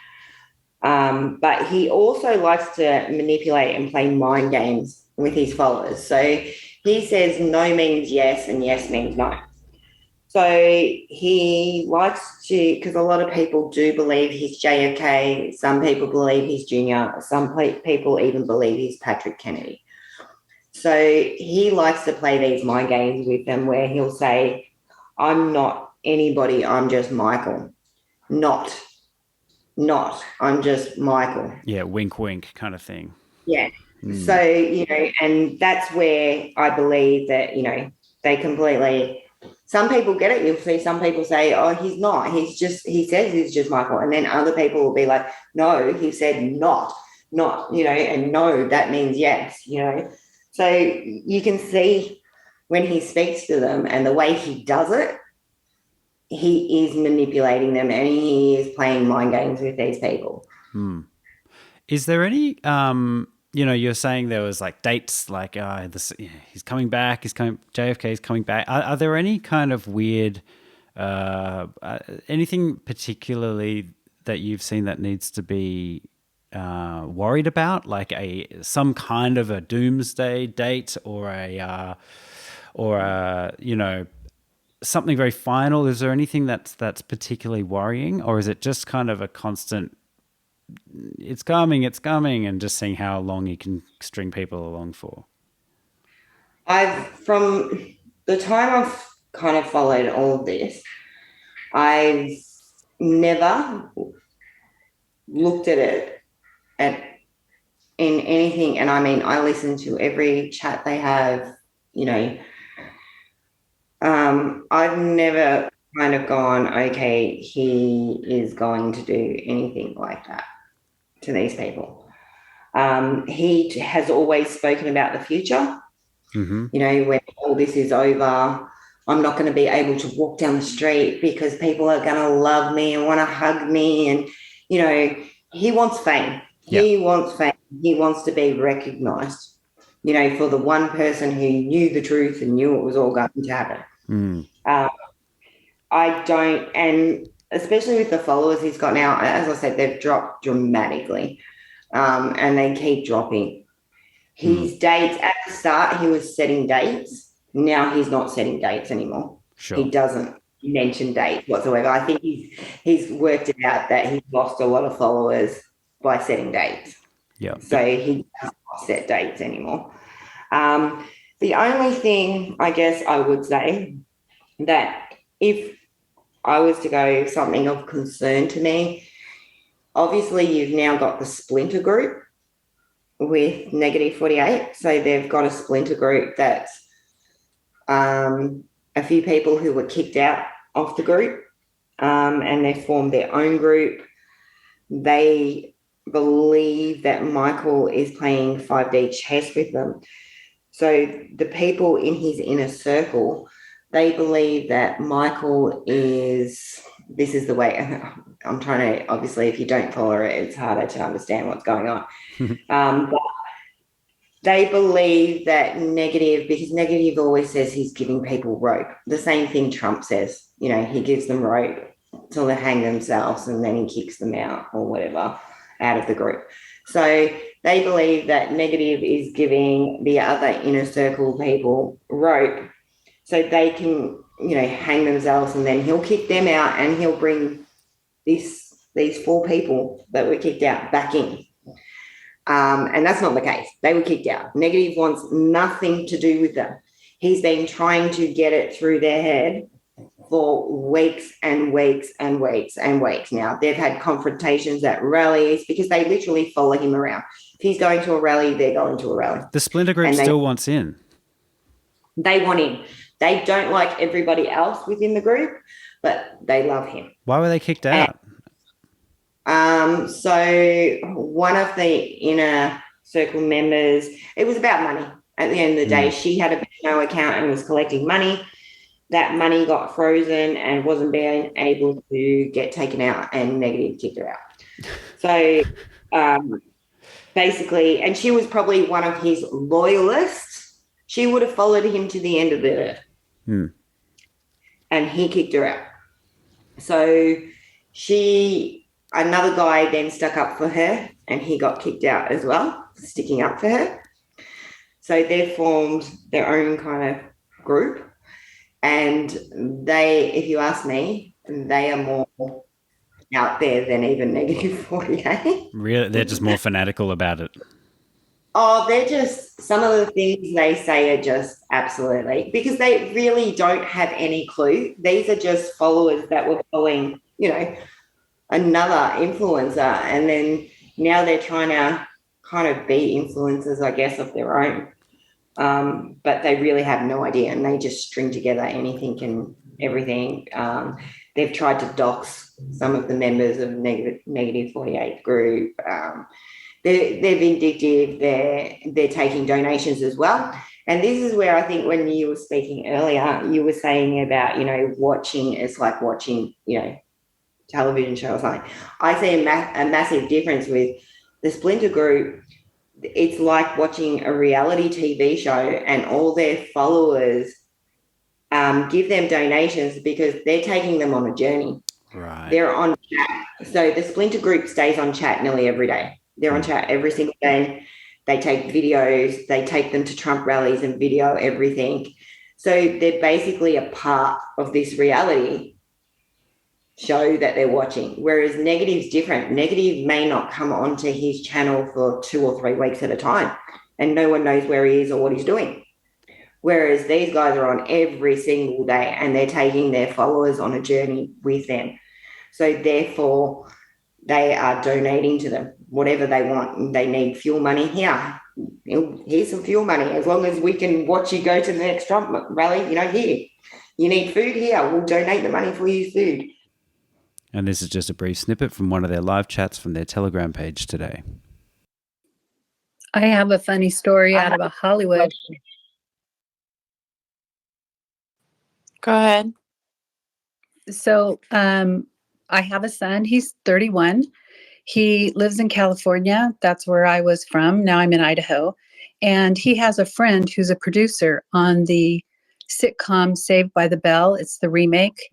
but he also likes to manipulate and play mind games with his followers. So he says no means yes and yes means no. So he likes to, because a lot of people do believe he's JFK. Some people believe he's Junior. Some people even believe he's Patrick Kennedy. So he likes to play these mind games with them where he'll say, I'm not anybody, I'm just Michael. Not, I'm just Michael. Yeah, wink, wink kind of thing. Yeah. So, and that's where I believe that, they completely... Some people get it. You'll see some people say, oh, he's not. He says he's just Michael. And then other people will be like, no, he said not, and no, that means yes, So you can see when he speaks to them and the way he does it, he is manipulating them and he is playing mind games with these people. Is there any... you're saying there was like dates, like he's coming back. JFK is coming back. Are there any kind of weird, anything particularly that you've seen that needs to be worried about, like some kind of a doomsday date, or something very final? Is there anything that's particularly worrying, or is it just kind of a constant? It's coming, and just seeing how long you can string people along for? From the time I've kind of followed all of this, I've never looked at it in anything. And I mean, I listen to every chat they have, I've never kind of gone, okay, he is going to do anything like that to these people. He has always spoken about the future. When all this is over, I'm not going to be able to walk down the street because people are going to love me and want to hug me. And, he wants fame. Yeah. He wants fame. He wants to be recognised, for the one person who knew the truth and knew it was all going to happen. I don't, and especially with the followers he's got now, as I said, they've dropped dramatically, and they keep dropping. His dates, at the start, he was setting dates. Now he's not setting dates anymore. Sure. He doesn't mention dates whatsoever. I think he's worked it out that he's lost a lot of followers by setting dates. Yeah. So he doesn't set dates anymore. The only thing I guess I would say that if I was to go something of concern to me, obviously you've now got the splinter group with Negative 48. So they've got a splinter group that's a few people who were kicked out of the group, and they formed their own group. They believe that Michael is playing 5D chess with them. So the people in his inner circle, they believe that Michael is, this is the way, I'm trying to, obviously, if you don't follow it, it's harder to understand what's going on. But They believe that Negative, because Negative always says he's giving people rope. The same thing Trump says, he gives them rope till they hang themselves and then he kicks them out or whatever out of the group. So they believe that Negative is giving the other inner circle people rope so they can, hang themselves, and then he'll kick them out and he'll bring these 4 people that were kicked out back in. And that's not the case. They were kicked out. Negative wants nothing to do with them. He's been trying to get it through their head for weeks and weeks and weeks and weeks now. They've had confrontations at rallies because they literally follow him around. If he's going to a rally, they're going to a rally. The splinter group still wants in. They want in. They don't like everybody else within the group, but they love him. Why were they kicked out? So one of the inner circle members, it was about money. At the end of the day, she had a Venmo account and was collecting money. That money got frozen and wasn't being able to get taken out, and Negative kicked her out. So basically, and she was probably one of his loyalists. She would have followed him to the end of the earth. And he kicked her out. So another guy then stuck up for her and he got kicked out as well, sticking up for her. So they formed their own kind of group. And if you ask me, they are more out there than even Negative 48. Really? They're just more fanatical about it. Oh, they're just, some of the things they say are just absolutely, because they really don't have any clue. These are just followers that were following, another influencer, and then now they're trying to kind of be influencers, I guess, of their own. But they really have no idea, and they just string together anything and everything. They've tried to dox some of the members of Negative 48 group. They're vindictive. They're taking donations as well. And this is where I think when you were speaking earlier, you were saying about, watching, it's like watching, television show or something. I see a massive difference with the Splinter group. It's like watching a reality TV show, and all their followers give them donations because they're taking them on a journey. Right. They're on chat. So the Splinter group stays on chat nearly every day. They're on chat every single day. They take videos. They take them to Trump rallies and video everything. So they're basically a part of this reality show that they're watching, whereas Negative's different. Negative may not come onto his channel for 2 or 3 weeks at a time, and no one knows where he is or what he's doing. Whereas these guys are on every single day, and they're taking their followers on a journey with them. So therefore, they are donating to them whatever they want. They need fuel money here. Here's some fuel money. As long as we can watch you go to the next Trump rally, here. You need food here. We'll donate the money for you food. And this is just a brief snippet from one of their live chats from their Telegram page today. I have a funny story out of Hollywood. Go ahead. So I have a son. He's 31. He lives in California. That's where I was from. Now I'm in Idaho. And he has a friend who's a producer on the sitcom Saved by the Bell. It's the remake.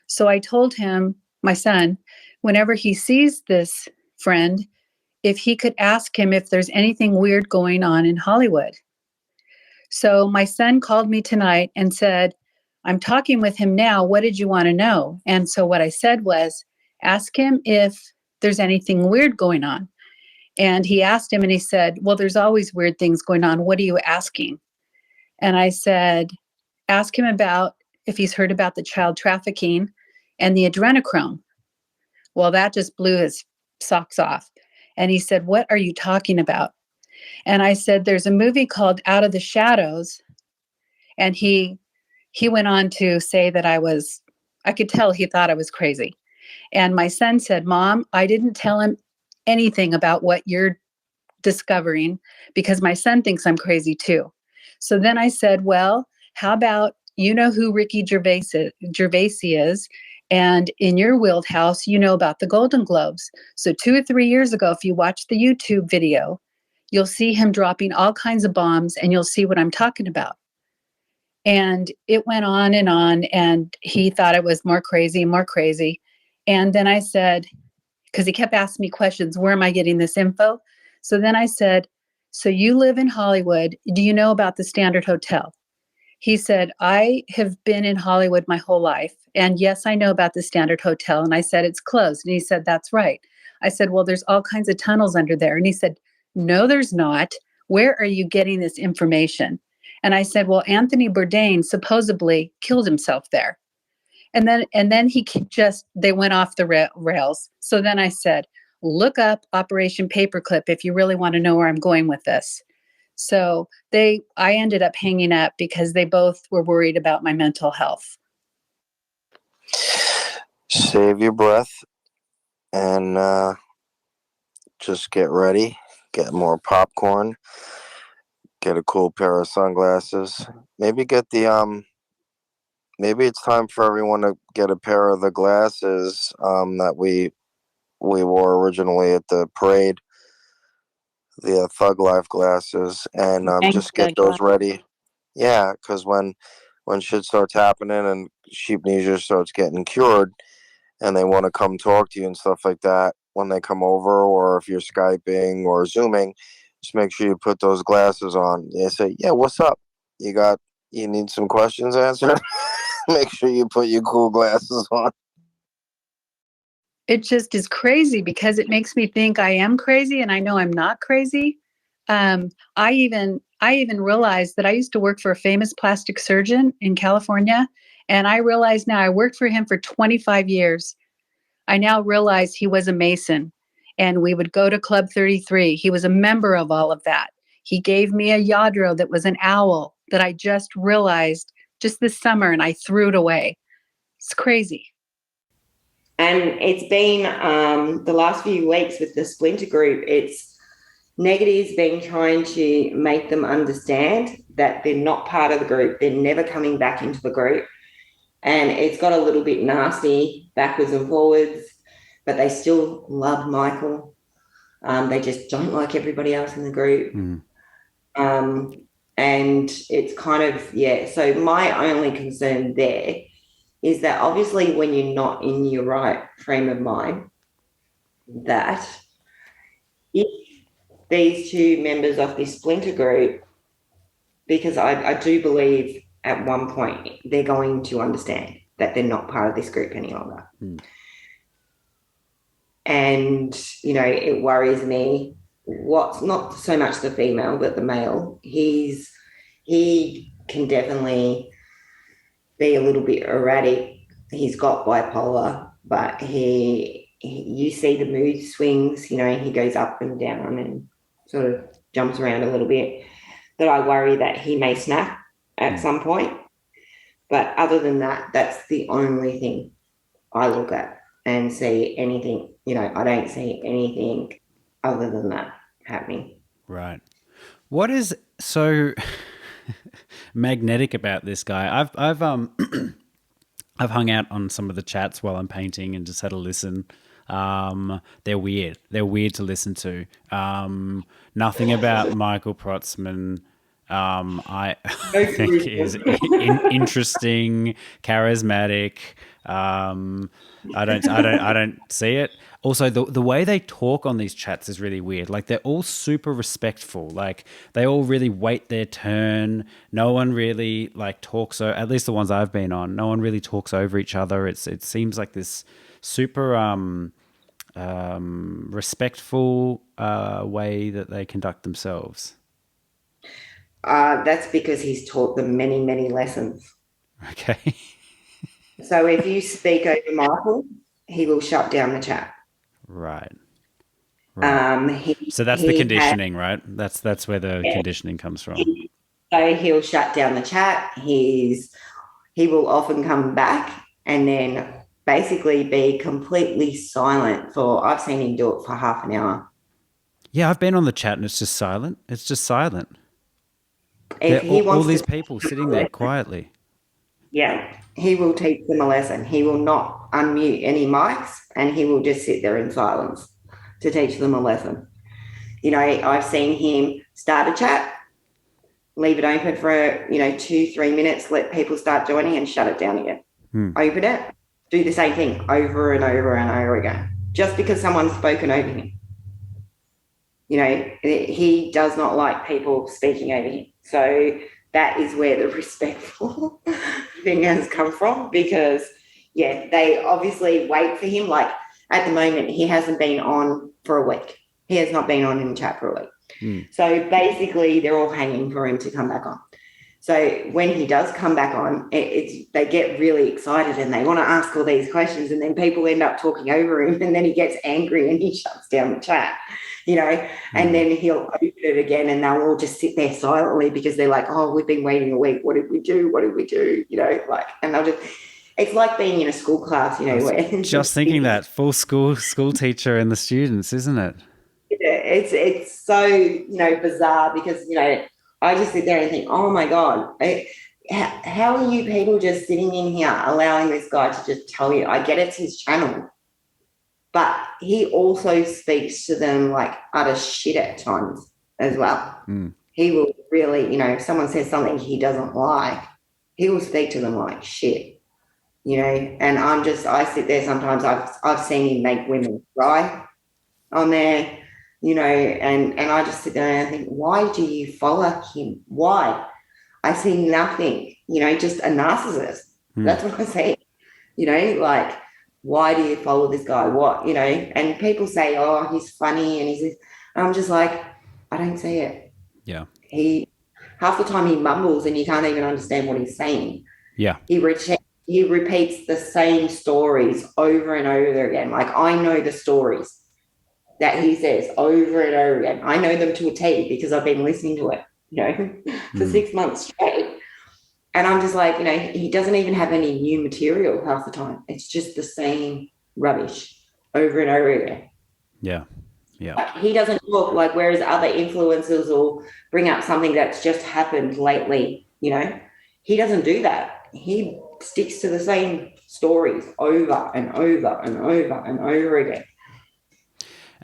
So I told him, my son, whenever he sees this friend, if he could ask him if there's anything weird going on in Hollywood. So my son called me tonight and said, I'm talking with him now. What did you want to know? And so what I said was, ask him if there's anything weird going on. And he asked him and he said, well, there's always weird things going on. What are you asking? And I said, ask him about if he's heard about the child trafficking and the adrenochrome. Well, that just blew his socks off. And he said, what are you talking about? And I said, there's a movie called Out of the Shadows. And he went on to say that I could tell he thought I was crazy. And my son said, Mom, I didn't tell him anything about what you're discovering because my son thinks I'm crazy too. So then I said, well, how about, you know who Ricky Gervais is, and in your wheelhouse, you know about the Golden Globes. So 2 or 3 years ago, if you watch the YouTube video, you'll see him dropping all kinds of bombs, and you'll see what I'm talking about. And it went on, and he thought it was more crazy and more crazy. And then I said, because he kept asking me questions, where am I getting this info? So then I said, so you live in Hollywood. Do you know about the Standard Hotel? He said, I have been in Hollywood my whole life. And yes, I know about the Standard Hotel. And I said, it's closed. And he said, that's right. I said, well, there's all kinds of tunnels under there. And he said, no, there's not. Where are you getting this information? And I said, well, Anthony Bourdain supposedly killed himself there. And then they went off the rails. So then I said, look up Operation Paperclip if you really want to know where I'm going with this. So I ended up hanging up because they both were worried about my mental health. Save your breath and just get ready. Get more popcorn. Get a cool pair of sunglasses. Maybe get the maybe it's time for everyone to get a pair of the glasses that we wore originally at the parade, the Thug Life glasses, and just get those ready. Yeah, because when shit starts happening and sheepnesia starts getting cured, and they want to come talk to you and stuff like that when they come over, or if you're Skyping or Zooming, just make sure you put those glasses on. They say, yeah, what's up? You need some questions answered? Make sure you put your cool glasses on. It just is crazy because it makes me think I am crazy, and I know I'm not crazy. I even realized that I used to work for a famous plastic surgeon in California, and I realize now I worked for him for 25 years. I now realize he was a Mason, and we would go to Club 33. He was a member of all of that. He gave me a Yadro that was an owl that I just realized just this summer, and I threw it away. It's crazy. And it's been the last few weeks with the splinter group, it's Negative's been trying to make them understand that they're not part of the group. They're never coming back into the group. And it's got a little bit nasty backwards and forwards, but they still love Michael. They just don't like everybody else in the group. And it's kind of, yeah. So my only concern there is that obviously when you're not in your right frame of mind, that if these two members of this splinter group, because I do believe at one point they're going to understand that they're not part of this group any longer. And, you know, it worries me what's not so much the female, but the male. He can definitely be a little bit erratic. He's got bipolar, but you see the mood swings, you know, he goes up and down and sort of jumps around a little bit, that I worry that he may snap at some point. But other than that, that's the only thing I look at and see anything, you know, I don't see anything other than that happening. Right. What is so magnetic about this guy? I've I've hung out on some of the chats while I'm painting and just had a listen. They're weird. They're weird to listen to. Nothing about Michael Protzman I think is interesting, charismatic. I don't see it. Also, the way they talk on these chats is really weird. Like, they're all super respectful. Like, they all really wait their turn. No one really talks. At least the ones I've been on, no one really talks over each other. It seems like this super respectful way that they conduct themselves. That's because he's taught them many, many lessons. Okay. So if you speak over Michael, he will shut down the chat. Right. So that's the conditioning, right? That's where the conditioning comes from. So he'll shut down the chat. He will often come back and then basically be completely silent I've seen him do it for half an hour. Yeah, I've been on the chat and it's just silent. It's just silent. All these people sitting there quietly. Yeah, he will teach them a lesson. He will not unmute any mics and he will just sit there in silence to teach them a lesson. I've seen him start a chat, leave it open for 2-3 minutes, let people start joining, and shut it down again. Open it, do the same thing over and over and over again, just because someone's spoken over him. He does not like people speaking over him. So that is where the respectful thing has come from, because, they obviously wait for him. Like, at the moment, he hasn't been on for a week. He has not been on in the chat for a week. So basically, they're all hanging for him to come back on. So when he does come back on, they get really excited and they want to ask all these questions, and then people end up talking over him, and then he gets angry and he shuts down the chat, and then he'll open it again, and they'll all just sit there silently because they're like, oh, we've been waiting a week. What did we do? What did we do? And they'll just, it's like being in a school class, where just thinking that full school teacher and the students, isn't it? It's so, bizarre, because, I just sit there and think, oh, my God, how are you people just sitting in here allowing this guy to just tell you? I get it's his channel, but he also speaks to them like utter shit at times as well. He will really, if someone says something he doesn't like, he will speak to them like shit, and I sit there sometimes, I've seen him make women cry on there. And I just sit there and I think, why do you follow him? Why? I see nothing, just a narcissist. That's what I see, like, why do you follow this guy? What, and people say, oh, he's funny and and I'm just like, I don't see it. Yeah. Half the time he mumbles and you can't even understand what he's saying. Yeah. He repeats the same stories over and over again. Like, I know the stories that he says over and over again. I know them to a T because I've been listening to it, for 6 months straight. And I'm just like, he doesn't even have any new material half the time. It's just the same rubbish over and over again. Yeah. Yeah. But he doesn't talk like, whereas other influencers will bring up something that's just happened lately, he doesn't do that. He sticks to the same stories over and over and over and over again.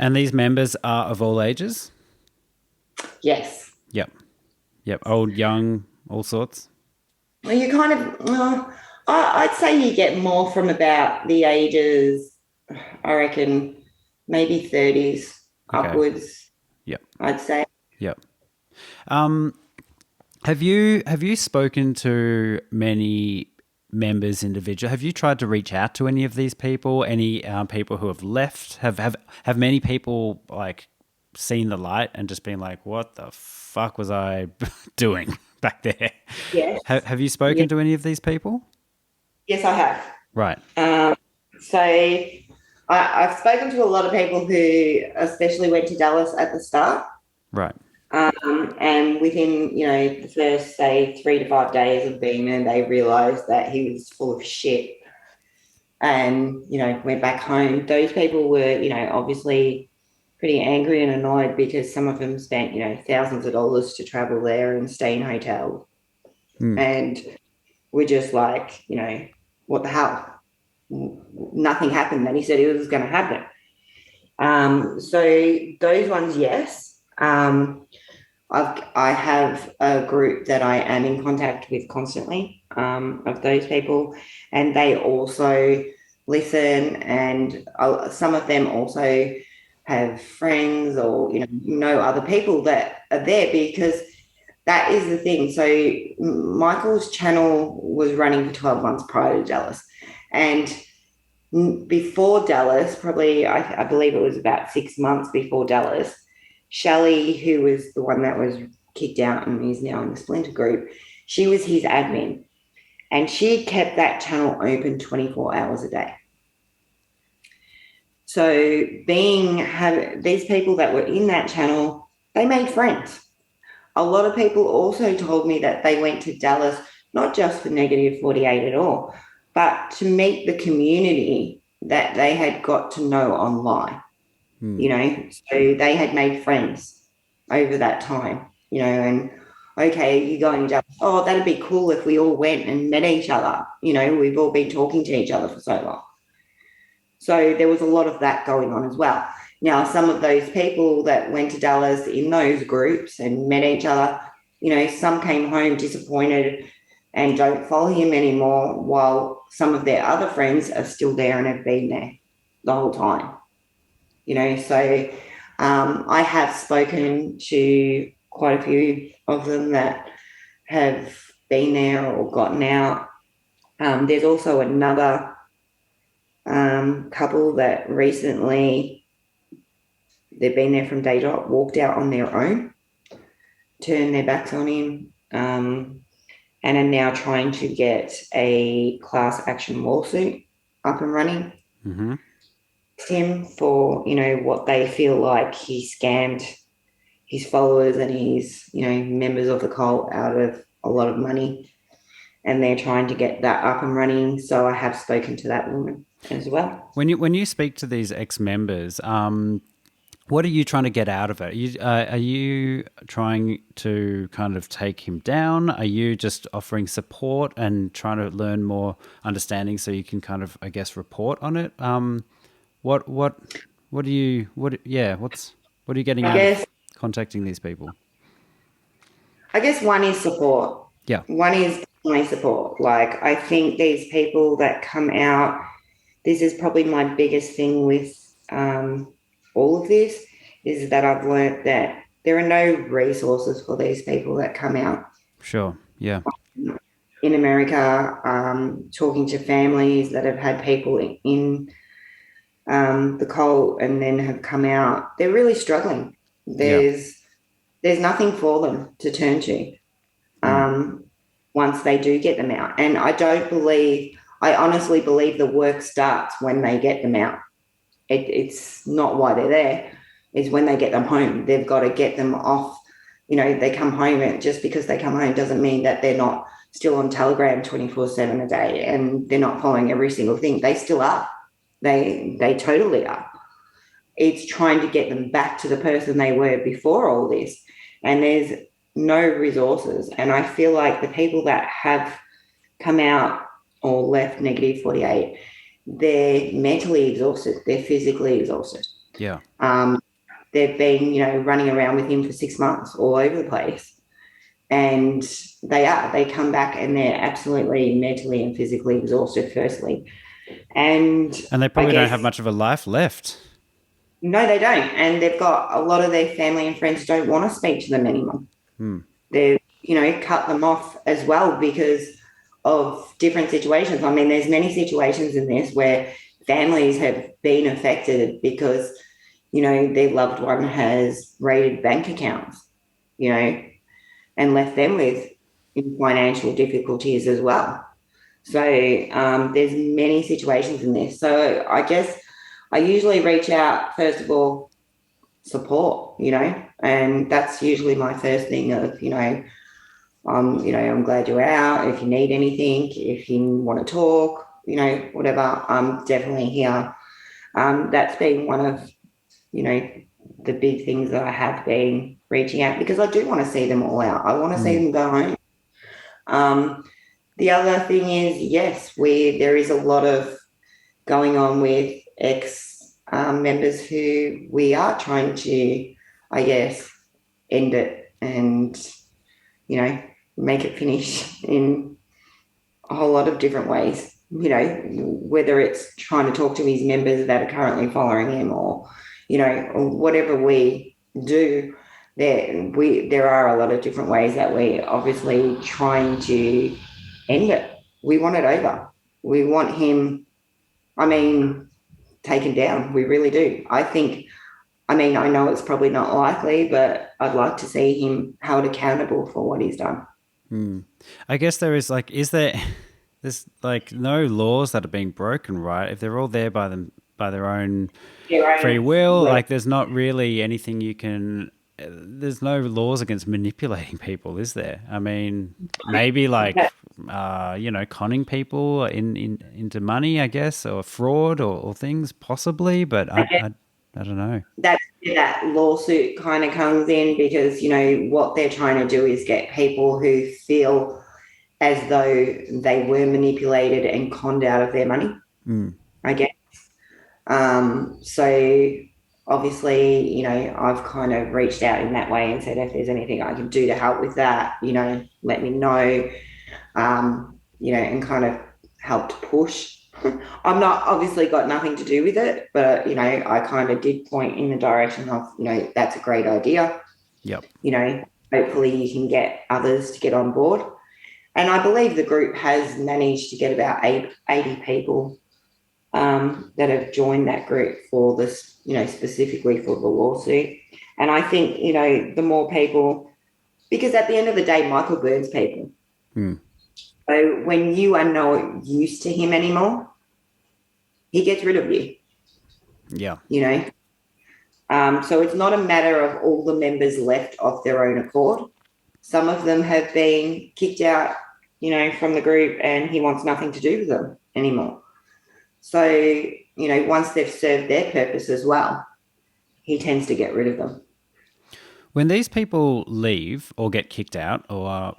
And these members are of all ages? Yes. Yep. Old, young, all sorts? Well, you kind of, I'd say you get more from about the ages, I reckon, maybe 30s upwards. Yep. I'd say. Yep. Have you spoken to many members individual? Have you tried to reach out to any of these people? Any people who have left? Have many people like seen the light and just been like, what the fuck was I doing back there? Yes. Have you spoken to any of these people? Yes, I have. Right. So I've spoken to a lot of people who especially went to Dallas at the start. Right. And within, the first, say, 3 to 5 days of being there, they realised that he was full of shit and, went back home. Those people were, obviously pretty angry and annoyed because some of them spent, thousands of dollars to travel there and stay in hotels. And we're just like, what the hell? Nothing happened that he said it was going to happen. So those ones, yes. I have a group that I am in contact with constantly of those people, and they also listen, and some of them also have friends or know other people that are there, because that is the thing. So Michael's channel was running for 12 months prior to Dallas, and before Dallas, probably I believe it was about 6 months before Dallas, Shelley, who was the one that was kicked out and is now in the Splinter group, she was his admin, and she kept that channel open 24 hours a day. So these people that were in that channel, they made friends. A lot of people also told me that they went to Dallas, not just for Negative 48 at all, but to meet the community that they had got to know online. So they had made friends over that time, and okay, you're going to, oh, that'd be cool if we all went and met each other. We've all been talking to each other for so long. So there was a lot of that going on as well. Now, some of those people that went to Dallas in those groups and met each other, some came home disappointed and don't follow him anymore, while some of their other friends are still there and have been there the whole time. So I have spoken to quite a few of them that have been there or gotten out. There's also another couple that recently, they've been there from day dot, walked out on their own, turned their backs on him, and are now trying to get a class action lawsuit up and running. Mm-hmm. Him for, what they feel like he scammed his followers and his, members of the cult out of a lot of money. And they're trying to get that up and running. So I have spoken to that woman as well. When you speak to these ex-members, what are you trying to get out of it? Are you trying to kind of take him down? Are you just offering support and trying to learn more understanding so you can kind of, I guess, report on it? What are you getting out of contacting these people? I guess one is support. Yeah. One is definitely support. Like, I think these people that come out, this is probably my biggest thing with all of this, is that I've learned that there are no resources for these people that come out. Sure, yeah. In America, talking to families that have had people in the cult and then have come out, they're really struggling. There's nothing for them to turn to once they do get them out. And I honestly believe the work starts when they get them out. It's not why they're there. It's when they get them home. They've got to get them off. They come home, and just because they come home doesn't mean that they're not still on Telegram 24/7 a day and they're not following every single thing. They still are. They totally are. It's trying to get them back to the person they were before all this. And there's no resources. And I feel like the people that have come out or left negative 48, they're mentally exhausted. They're physically exhausted. Yeah. They've been, running around with him for 6 months all over the place. And they come back and they're absolutely mentally and physically exhausted, firstly. And they probably don't have much of a life left. No, they don't. And they've got a lot of their family and friends don't want to speak to them anymore. They've, cut them off as well because of different situations. I mean, there's many situations in this where families have been affected because, their loved one has raided bank accounts, and left them with financial difficulties as well. So there's many situations in this. So I guess I usually reach out, first of all, support, and that's usually my first thing of, I'm glad you're out. If you need anything, if you want to talk, whatever, I'm definitely here. That's been one of, the big things that I have been reaching out, because I do want to see them all out. I want to see them go home. The other thing is, yes, there is a lot of going on with ex-members who we are trying to, I guess, end it and, make it finish in a whole lot of different ways, whether it's trying to talk to his members that are currently following him or, or whatever we do. There are a lot of different ways that we're obviously trying to end it. We want it over. We want him, taken down. We really do. I know it's probably not likely, but I'd like to see him held accountable for what he's done. I guess there is there's no laws that are being broken, right? If they're all there by their own free will, there's not really anything you can. There's no laws against manipulating people, is there? I mean, maybe conning people into money, I guess, or fraud or things possibly, but I don't know. That's where that lawsuit kind of comes in, because, what they're trying to do is get people who feel as though they were manipulated and conned out of their money, I guess. So obviously, I've kind of reached out in that way and said, if there's anything I can do to help with that, let me know, and kind of helped push. I'm not obviously got nothing to do with it, but, I kind of did point in the direction of, that's a great idea. Yep. Hopefully you can get others to get on board. And I believe the group has managed to get about 80 people that have joined that group for this, specifically for the lawsuit. And I think, the more people, because at the end of the day, Michael burns people. So when you are not used to him anymore, he gets rid of you. Yeah. So it's not a matter of all the members left of their own accord. Some of them have been kicked out, from the group, and he wants nothing to do with them anymore. So, once they've served their purpose as well, he tends to get rid of them. When these people leave or get kicked out or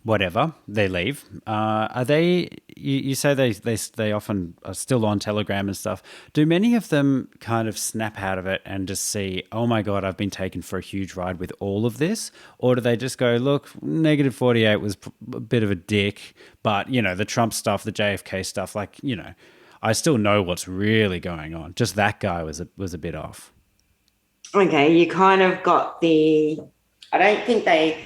whatever, they leave, are they, you say they often are still on Telegram and stuff. Do many of them kind of snap out of it and just see, oh my God, I've been taken for a huge ride with all of this? Or do they just go, look, negative 48 was a bit of a dick, but, the Trump stuff, the JFK stuff, I still know what's really going on. Just that guy was a bit off. Okay, you kind of got I don't think they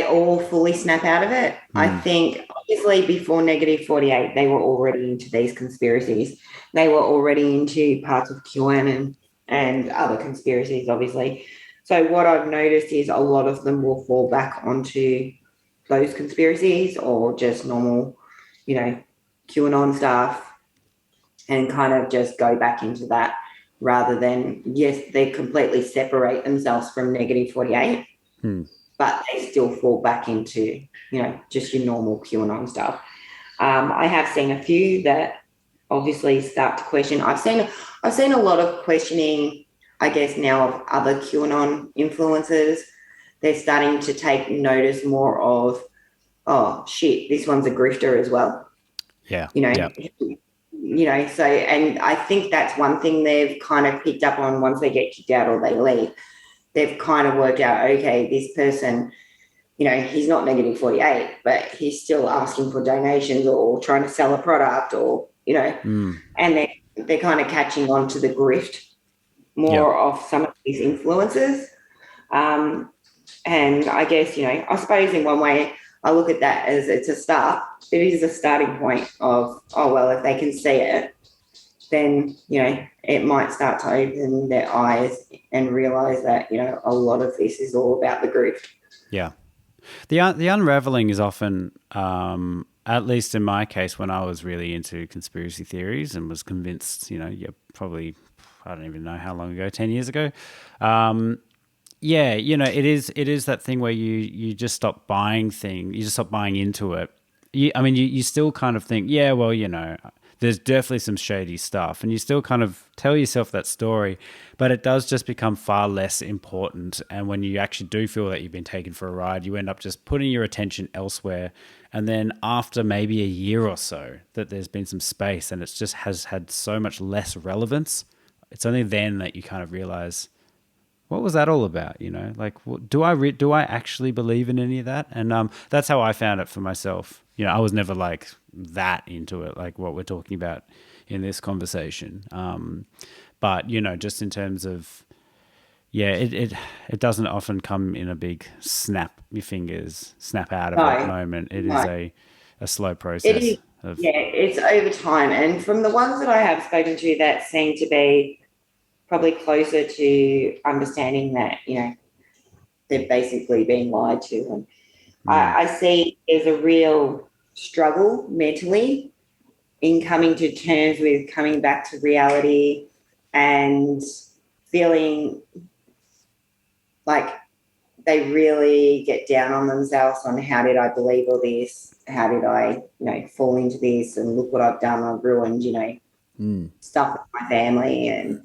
all fully snap out of it. I think obviously before negative 48, they were already into these conspiracies. They were already into parts of QAnon and other conspiracies, obviously. So what I've noticed is a lot of them will fall back onto those conspiracies or just normal, QAnon stuff and kind of just go back into that. Rather than, yes, they completely separate themselves from negative 48, but they still fall back into, just your normal QAnon stuff. I have seen a few that obviously start to question. I've seen a lot of questioning, I guess, now of other QAnon influencers. They're starting to take notice more of, oh, shit, this one's a grifter as well. Yeah. So, and I think that's one thing they've kind of picked up on once they get kicked out or they leave. They've kind of worked out, okay, this person, he's not negative 48, but he's still asking for donations or trying to sell a product or, and they're kind of catching on to the grift more of some of these influencers. And I guess, I suppose in one way, I look at that as it's a start. It is a starting point of, oh, well, if they can see it, then, it might start to open their eyes and realise that, a lot of this is all about the group. Yeah. The unraveling is often, at least in my case, when I was really into conspiracy theories and was convinced, probably, I don't even know how long ago, 10 years ago, yeah, it is that thing where you just stop buying things, you just stop buying into it. You still kind of think, yeah, well, there's definitely some shady stuff, and you still kind of tell yourself that story, but it does just become far less important. And when you actually do feel that you've been taken for a ride, you end up just putting your attention elsewhere. And then after maybe a year or so that there's been some space and it's just has had so much less relevance, it's only then that you kind of realize, what was that all about? Do I actually believe in any of that? And that's how I found it for myself. I was never like that into it, like what we're talking about in this conversation. But just in terms of, it doesn't often come in a big snap your fingers, snap out of it moment. It is a slow process. It is, it's over time. And from the ones that I have spoken to that seem to be probably closer to understanding that, they're basically being lied to. And I see there's a real struggle mentally in coming to terms with coming back to reality and feeling like they really get down on themselves on how did I believe all this? How did I, fall into this? And look what I've done. I've ruined, stuff with my family and,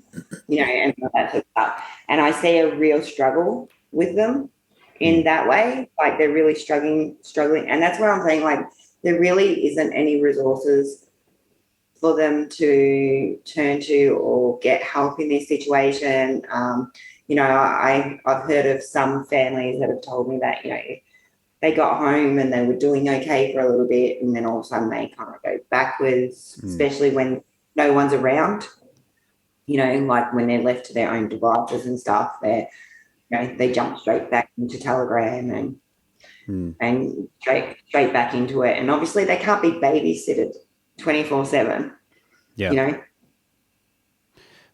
and all that sort of stuff. And I see a real struggle with them in that way. Like they're really struggling. And that's where I'm saying, like, there really isn't any resources for them to turn to or get help in this situation. I've heard of some families that have told me that, they got home and they were doing okay for a little bit, and then all of a sudden they kind of go backwards, especially when no one's around, like when they're left to their own devices and stuff, they jump straight back into Telegram and straight back into it. And obviously they can't be babysitted 24/7, Yeah.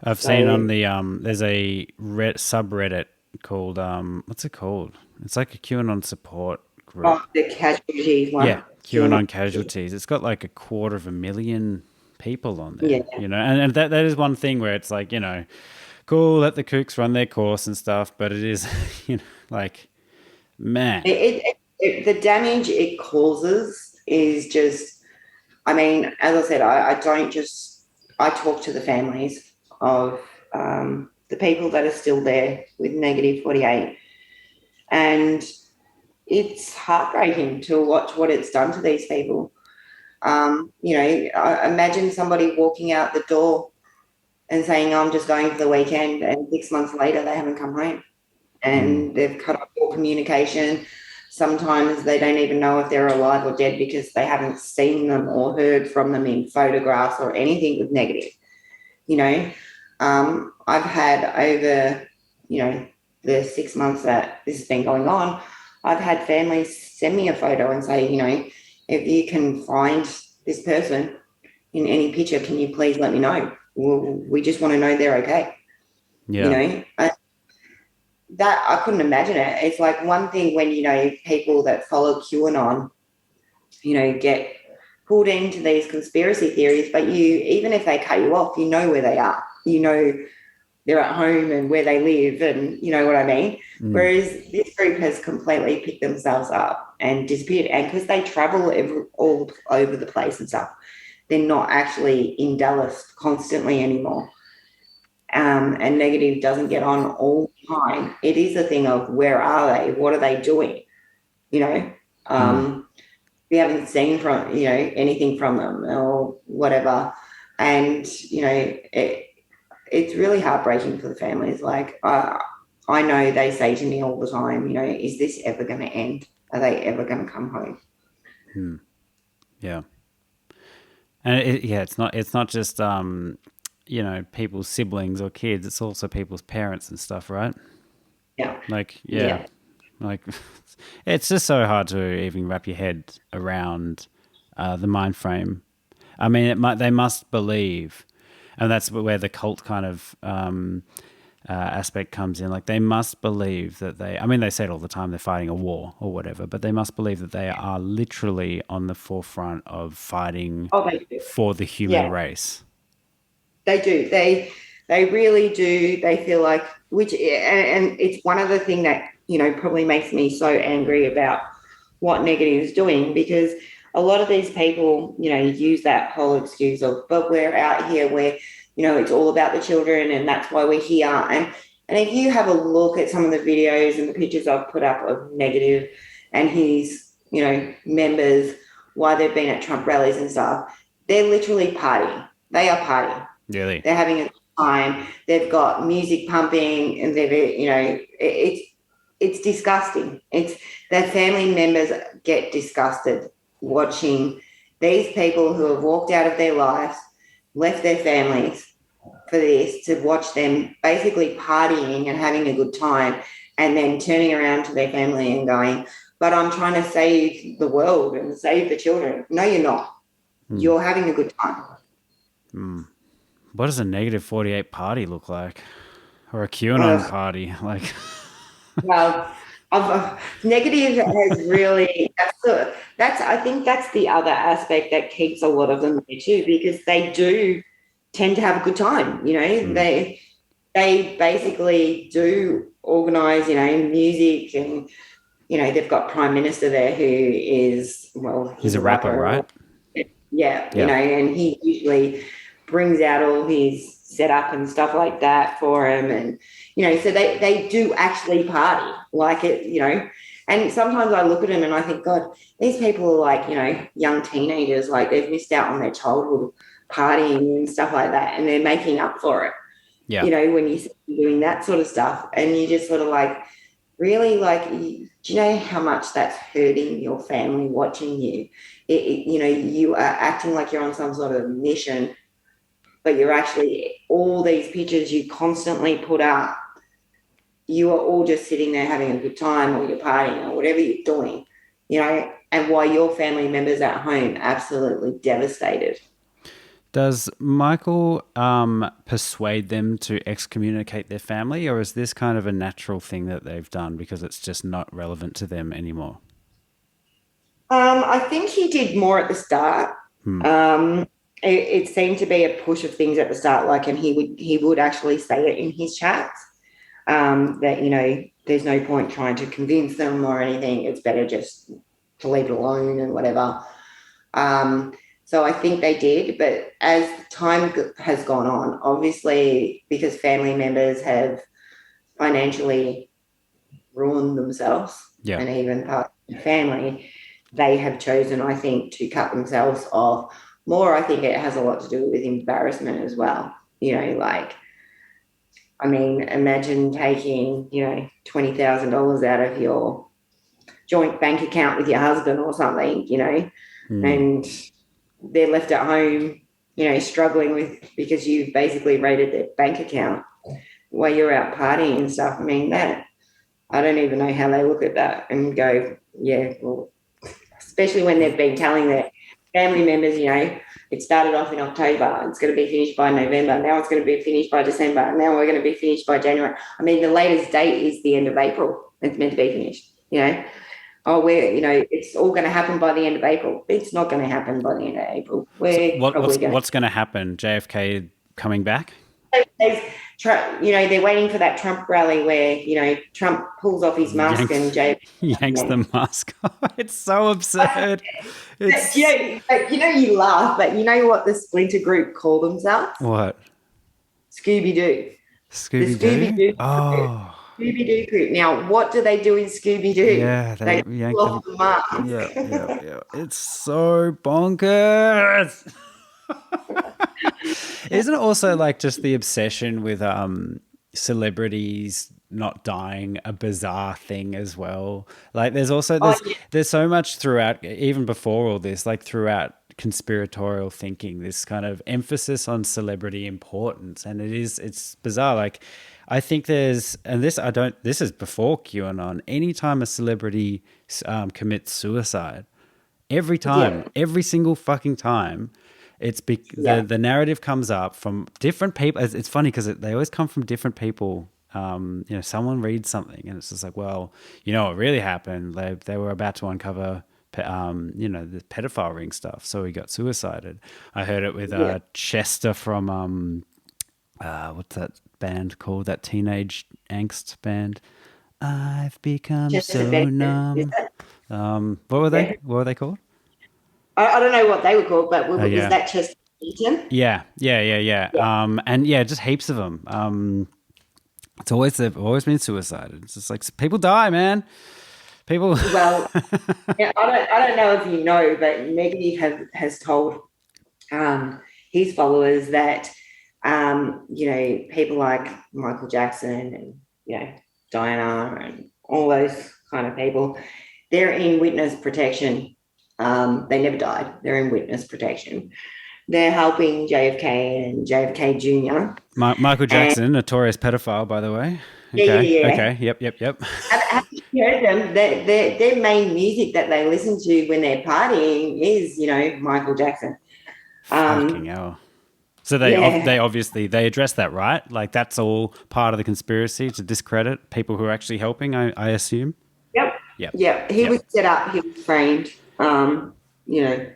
I've seen on the there's a subreddit called what's it called? It's like a QAnon support group. Oh, the casualties one. Yeah, QAnon casualties. It's got like 250,000 people on there. And that is one thing where it's like, cool, let the kooks run their course and stuff, but it is, like, man. The damage it causes is just, I mean, as I said, I talk to the families of the people that are still there with negative 48, and it's heartbreaking to watch what it's done to these people. I imagine somebody walking out the door and saying, I'm just going for the weekend, and 6 months later they haven't come home and they've cut off all communication. Sometimes they don't even know if they're alive or dead because they haven't seen them or heard from them in photographs or anything with negative. I've had over, the 6 months that this has been going on, I've had families send me a photo and say, if you can find this person in any picture, can you please let me know? We just want to know they're okay. Yeah. That I couldn't imagine it. It's like one thing when, people that follow QAnon, get pulled into these conspiracy theories, but even if they cut you off, you know where they are. They're at home and where they live, and you know what I mean? Whereas this group has completely picked themselves up and disappeared. And because they travel all over the place and stuff, they're not actually in Dallas constantly anymore. And negative doesn't get on all the time. It is a thing of where are they? What are they doing? We haven't seen from, anything from them or whatever. And, it's really heartbreaking for the families. Like, I know they say to me all the time, is this ever going to end? Are they ever going to come home? Yeah. And it's not just, people's siblings or kids. It's also people's parents and stuff, right? Yeah. Like, yeah. Like, it's just so hard to even wrap your head around the mind frame. I mean, they must believe, and that's where the cult kind of aspect comes in. Like, they must believe that they say it all the time, they're fighting a war or whatever, but they must believe that they are literally on the forefront of fighting for the human race. They do. They really do. They feel like, and it's one of the things that, probably makes me so angry about what negative is doing, because a lot of these people, use that whole excuse of, but we're out here where, it's all about the children and that's why we're here. And if you have a look at some of the videos and the pictures I've put up of negative and his, members, why they've been at Trump rallies and stuff, they're literally partying. They are partying. Really? They're having a good time. They've got music pumping and it's disgusting. Their family members get disgusted watching these people who have walked out of their lives, left their families for this, to watch them basically partying and having a good time, and then turning around to their family and going, but I'm trying to save the world and save the children. No, you're not. You're having a good time. What does a negative 48 party look like? Or a QAnon party? Like, well, negative has really, I think that's the other aspect that keeps a lot of them there too, because they do tend to have a good time. They basically do organise, music, and they've got Prime Minister there who is, well, he's a rapper, right? Yeah, and he usually brings out all his setup and stuff like that for him, and so they do actually party like it, and sometimes I look at them and I think, God, these people are like, young teenagers, like they've missed out on their childhood partying and stuff like that, and they're making up for it. Yeah. You know, when you're doing that sort of stuff, and you just sort of like, really, like, do you know how much that's hurting your family watching you? You know, you are acting like you're on some sort of mission, but you're actually, all these pictures you constantly put up, you are all just sitting there having a good time, or you're partying, or whatever you're doing, you know, and while your family members at home absolutely devastated. Does Michael persuade them to excommunicate their family, or is this kind of a natural thing that they've done because it's just not relevant to them anymore? I think he did more at the start. It seemed to be a push of things at the start, like, and he would actually say it in his chats, that, you know, there's no point trying to convince them or anything. It's better just to leave it alone and whatever. So I think they did, but as time has gone on, obviously, because family members have financially ruined themselves, and even part of the family, they have chosen, I think, to cut themselves off more. I think it has a lot to do with embarrassment as well. You know, like, I mean, imagine taking, you know, $20,000 out of your joint bank account with your husband or something, you know, and they're left at home, you know, struggling with, because you've basically raided their bank account while you're out partying and stuff. I mean, that, I don't even know how they look at that and go, yeah, well, especially when they've been telling their family members, you know, it started off in October, it's going to be finished by November, now it's going to be finished by December, and now we're going to be finished by January. I mean, the latest date is the end of April. It's meant to be finished, you know. Oh, you know, it's all going to happen by the end of April. It's not going to happen by the end of April. What's going to happen? JFK coming back? You know, they're waiting for that Trump rally where, you know, Trump pulls off his mask and JFK yanks the mask. It's so absurd. You know, you laugh, but you know what the splinter group call themselves? What? Scooby-Doo. Scooby-Doo? Oh. Scooby-Doo group. Now, what do they do in Scooby-Doo? Yeah, they yank off the mask. Yeah. It's so bonkers. Isn't it also like just the obsession with celebrities not dying a bizarre thing as well? Like there's so much throughout, even before all this, like throughout conspiratorial thinking, this kind of emphasis on celebrity importance, and it's bizarre. Like I think this is before QAnon. Anytime a celebrity commits suicide, every single fucking time, the narrative comes up from different people. It's funny because they always come from different people. You know, someone reads something and it's just like, well, you know what really happened? They were about to uncover, you know, the pedophile ring stuff, so he got suicided. I heard it with Chester from what's that band called? That teenage angst band. I've become so numb. What were they? What were they called? I don't know what they were called, but was that Chester? Yeah. And just heaps of them. They've always been suicided. It's just like people die, man. People. Well, I don't know if you know, but Negative has told his followers that you know, people like Michael Jackson and, you know, Diana and all those kind of people, they're in witness protection. They never died. They're in witness protection. They're helping JFK and JFK Jr. Michael Jackson, notorious pedophile, by the way. Okay. Yeah. Okay. Yep. Have you heard them? Their main music that they listen to when they're partying is, you know, Michael Jackson. Fucking hell. So they obviously address that, right? Like that's all part of the conspiracy to discredit people who are actually helping, I assume. Yep. He was set up. He was framed. You know,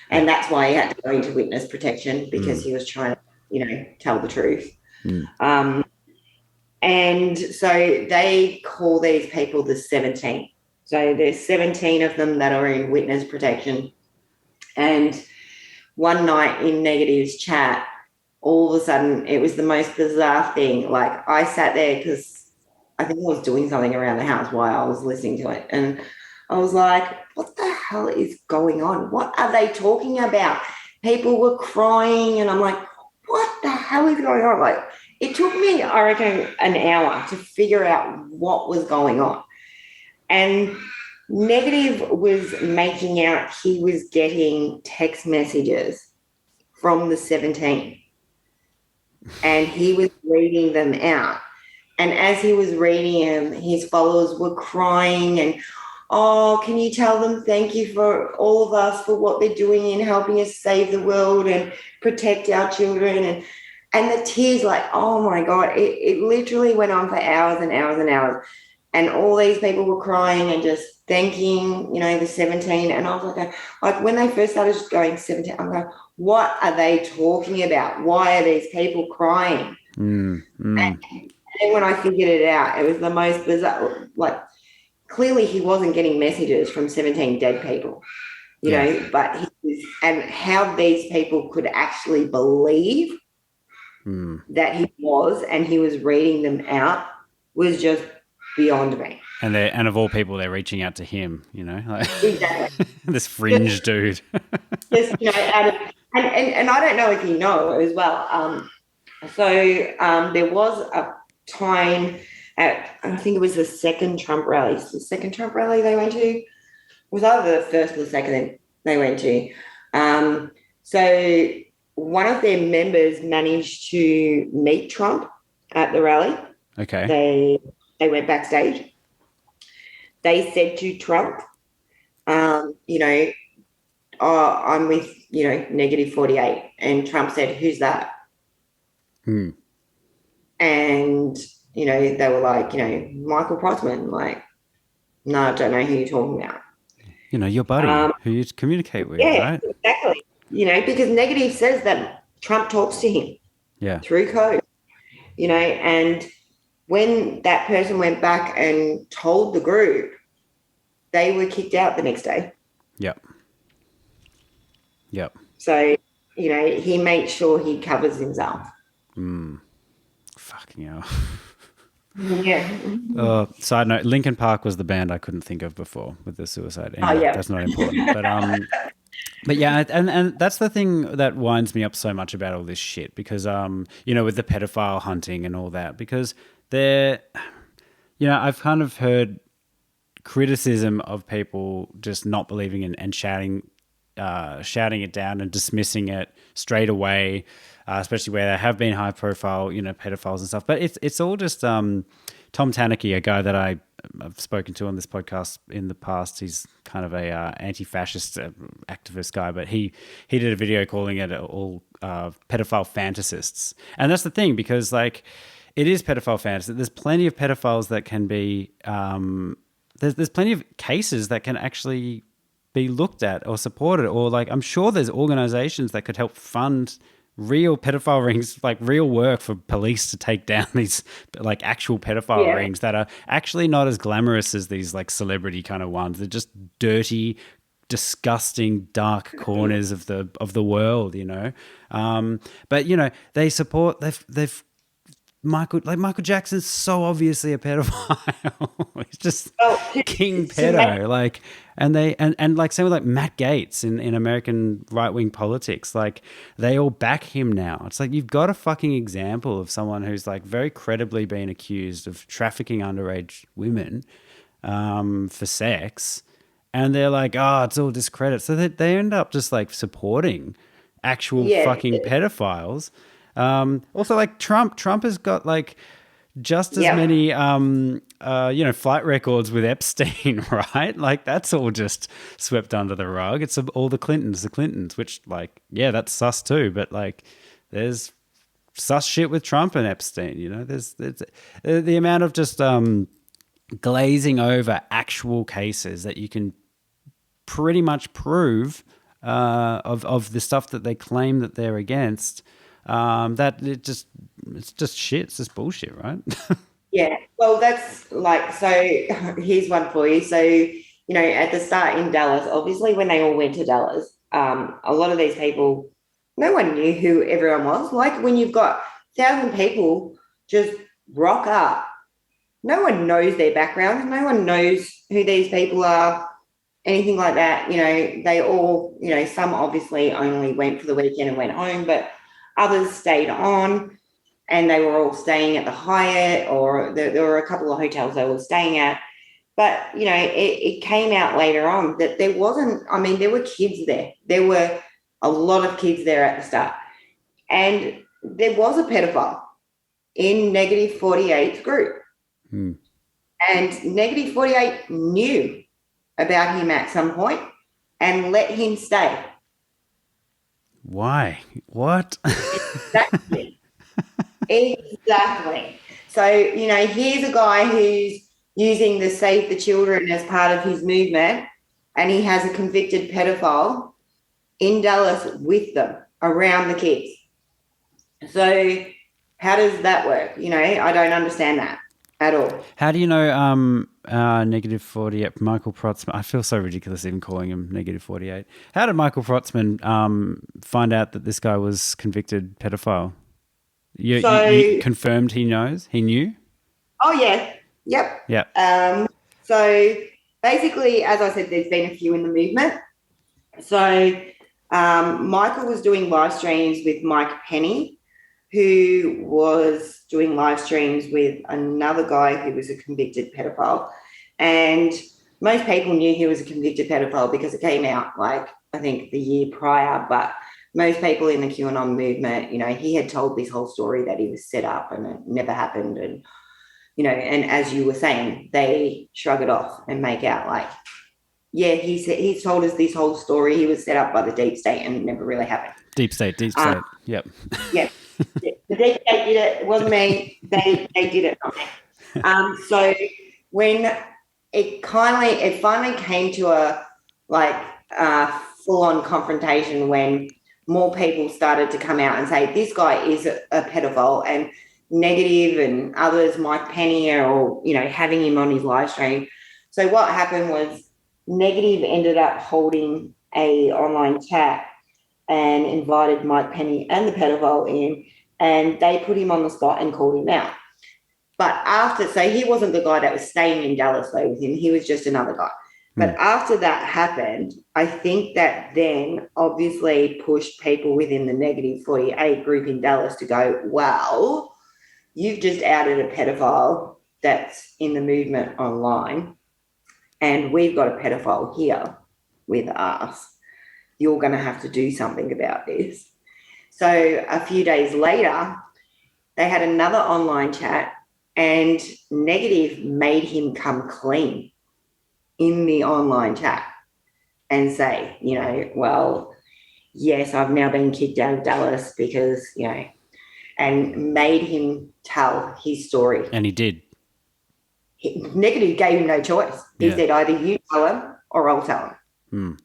and that's why he had to go into witness protection, because he was trying to, you know, tell the truth. And so they call these people the 17. So there's 17 of them that are in witness protection. And one night in Negative's chat, all of a sudden, it was the most bizarre thing. Like I sat there because I think I was doing something around the house while I was listening to it. And I was like, what the hell is going on? What are they talking about? People were crying, and I'm like, what the hell is going on? Like, it took me, I reckon, an hour to figure out what was going on. And Negative was making out he was getting text messages from the 17, and he was reading them out. And as he was reading them, his followers were crying and, oh, can you tell them thank you for all of us for what they're doing in helping us save the world and protect our children. And the tears, like, oh my God, it literally went on for hours and hours and hours. And all these people were crying and just thanking, the 17. And I was like when they first started going 17, I'm like, what are they talking about? Why are these people crying? And then when I figured it out, it was the most bizarre. Like, clearly he wasn't getting messages from 17 dead people, but he was, and how these people could actually believe that he was, and he was reading them out, was just beyond me. And of all people, they're reaching out to him, like Exactly. this fringe dude. Just, and I don't know if you know as well. There was a time I think it was the second Trump rally. The second Trump rally they went to, it was either the first or the second they went to. So one of their members managed to meet Trump at the rally. Okay. They went backstage. They said to Trump, I'm with, negative 48. And Trump said, who's that? And, they were like, Michael Protzman. Like, no, I don't know who you're talking about. Your buddy who you communicate with, right? Exactly. Because Negative says that Trump talks to him through code, and when that person went back and told the group, they were kicked out the next day. Yep. So, he makes sure he covers himself. Fucking hell. Yeah. Side note, Linkin Park was the band I couldn't think of before with the suicide. Anyway, that's not important. But yeah, and that's the thing that winds me up so much about all this shit, because with the pedophile hunting and all that, because I've kind of heard criticism of people just not believing in and shouting it down and dismissing it straight away, especially where there have been high profile, pedophiles and stuff. But it's all just Tom Tanuki, a guy that I've spoken to on this podcast in the past. He's kind of a anti-fascist activist guy, but he did a video calling it all pedophile fantasists. And that's the thing, because like it is pedophile fantasy. There's plenty of pedophiles that can be there's plenty of cases that can actually be looked at or supported, or like I'm sure there's organizations that could help fund real pedophile rings, like real work for police to take down these like actual pedophile rings that are actually not as glamorous as these like celebrity kind of ones. They're just dirty, disgusting, dark corners of the world, But they support. They've Michael Jackson's so obviously a pedophile. He's just king pedo. Like, and like same with like Matt Gaetz in American right wing politics. Like, they all back him now. It's like you've got a fucking example of someone who's like very credibly been accused of trafficking underage women for sex, and they're like, oh, it's all discredit. So they end up just like supporting actual fucking pedophiles. Also, like Trump has got like just as many, flight records with Epstein, right? Like that's all just swept under the rug. It's all the Clintons, which like, that's sus too. But like, there's sus shit with Trump and Epstein. There's the amount of just glazing over actual cases that you can pretty much prove of the stuff that they claim that they're against. That it's just shit. It's just bullshit, right? Yeah. Well, that's like, so here's one for you. So, at the start in Dallas, obviously when they all went to Dallas, a lot of these people, no one knew who everyone was. Like when you've got 1,000 people just rock up, no one knows their backgrounds. No one knows who these people are. anything like that. You know, they all, you know, some obviously only went for the weekend and went home, but others stayed on, and they were all staying at the Hyatt, or there were a couple of hotels they were staying at. But, you know, it came out later on that there wasn't, I mean, there were kids there. There were a lot of kids there at the start. And there was a pedophile in negative 48's group. And negative 48 knew about him at some point and let him stay. Why? What? Exactly. Exactly. So, you know, here's a guy who's using the Save the Children as part of his movement, and he has a convicted pedophile in Dallas with them around the kids. So how does that work? You know, I don't understand that at all. How do you know negative 48, Michael Protzman? I feel so ridiculous even calling him negative 48. How did Michael Protzman find out that this guy was convicted pedophile? You confirmed he knows? He knew? Oh, yeah. Yep. Yeah. So basically, as I said, there's been a few in the movement. So Michael was doing live streams with Mike Penny, who was doing live streams with another guy who was a convicted pedophile. And most people knew he was a convicted pedophile because it came out, like, I think the year prior. But most people in the QAnon movement, you know, he had told this whole story that he was set up and it never happened. And, you know, and as you were saying, they shrug it off and make out like, yeah, he's told us this whole story. He was set up by the deep state and it never really happened. Deep state. Yep. Yeah. The deep state did it. It wasn't me. They did it, not me. So when it finally came to a full-on confrontation when more people started to come out and say this guy is a pedophile, and Negative and others, Mike Penny, are all, you know, having him on his live stream. So what happened was Negative ended up holding a online chat and invited Mike Penny and the pedophile in, and they put him on the spot and called him out. But so he wasn't the guy that was staying in Dallas though with him, he was just another guy. But after that happened, I think that then obviously pushed people within the negative 48 group in Dallas to go, well, you've just outed a pedophile that's in the movement online, and we've got a pedophile here with us. You're going to have to do something about this. So a few days later, they had another online chat, and Negative made him come clean in the online chat and say, you know, well, yes, I've now been kicked out of Dallas because, you know, and made him tell his story. And he did. Negative gave him no choice. He said, either you tell him or I'll tell him.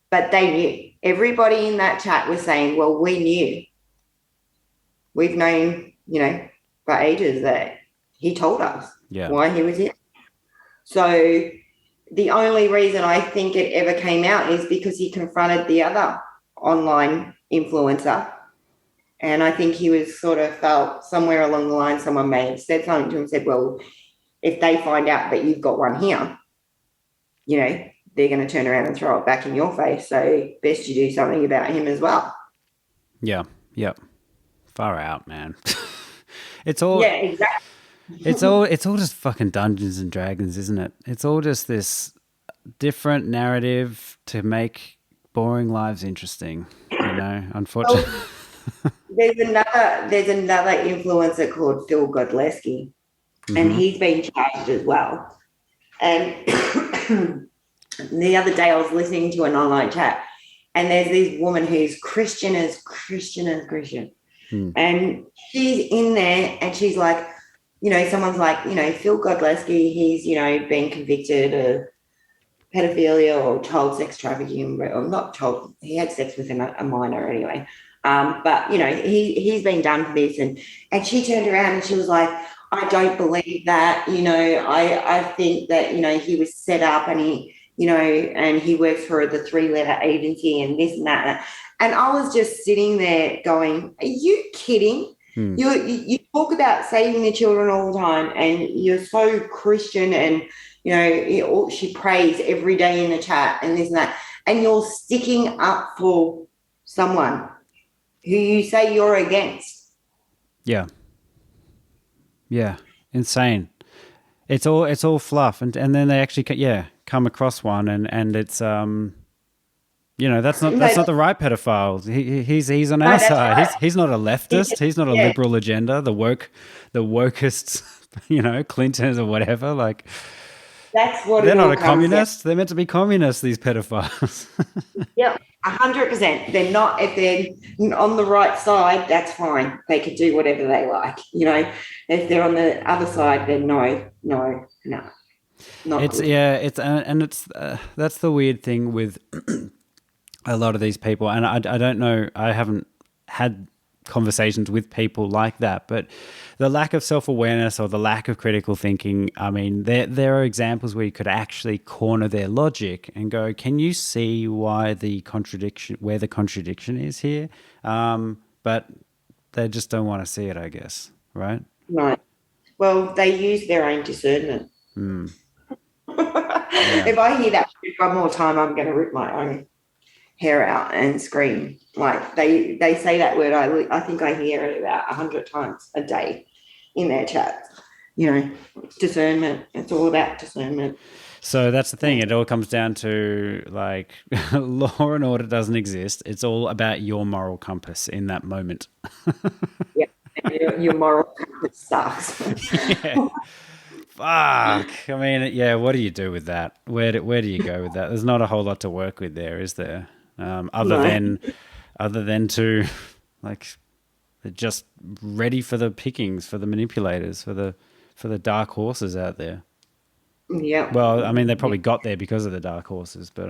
But they knew. Everybody in that chat was saying, well, we knew. We've known, you know, for ages that he told us why he was here. So the only reason I think it ever came out is because he confronted the other online influencer. And I think he was sort of felt somewhere along the line, someone may have said something to him and said, well, if they find out that you've got one here, you know, they're going to turn around and throw it back in your face. So best you do something about him as well. Yeah. Far out, man. It's all. Yeah, exactly. It's all just fucking Dungeons and Dragons, isn't it? It's all just this different narrative to make boring lives interesting, you know, unfortunately. There's another influencer called Phil Godleski, and he's been charged as well. And the other day I was listening to an online chat, and there's this woman who's Christian. And she's in there and she's like, you know, someone's like, you know, Phil Godleski, he's, you know, been convicted of pedophilia or child sex trafficking, or not child, he had sex with a minor anyway. But, you know, he's been done for this. And she turned around and she was like, I don't believe that, you know, I think that, you know, he was set up and he, you know, and he works for the 3-letter agency and this and that. And I was just sitting there going, are you kidding? You talk about saving the children all the time and you're so Christian and, She prays every day in the chat and this and that. And you're sticking up for someone who you say you're against. Yeah. Yeah. Insane. It's all fluff. And then they actually, come across one and it's, that's not the right pedophile. He's on our side. Right. He's not a leftist. He's not a liberal agenda. The wokest, Clintons or whatever. Like, that's what they're not a communist. They're meant to be communists. These pedophiles. Yeah, 100%. They're not. If they're on the right side, that's fine. They can do whatever they like. If they're on the other side, then no. Not It's good. that's the weird thing with a lot of these people, and I don't know. I haven't had conversations with people like that, but the lack of self-awareness or the lack of critical thinking, I mean, there are examples where you could actually corner their logic and go, can you see where the contradiction is here? But they just don't want to see it, I guess, right? Right. Well, they use their own discernment. If I hear that one more time, I'm going to rip my own hair out and scream. Like they say that word. I think I hear it about 100 times a day in their chats. Discernment. It's all about discernment. So that's the thing. It all comes down to like law and order doesn't exist. It's all about your moral compass in that moment. Yeah, your moral compass sucks. Yeah. Fuck. I mean, yeah. What do you do with that? Where do you go with that? There's not a whole lot to work with there, is there? Other than to like, they're just ready for the pickings, for the manipulators, for the dark horses out there. Yeah. Well, I mean, they probably got there because of the dark horses, but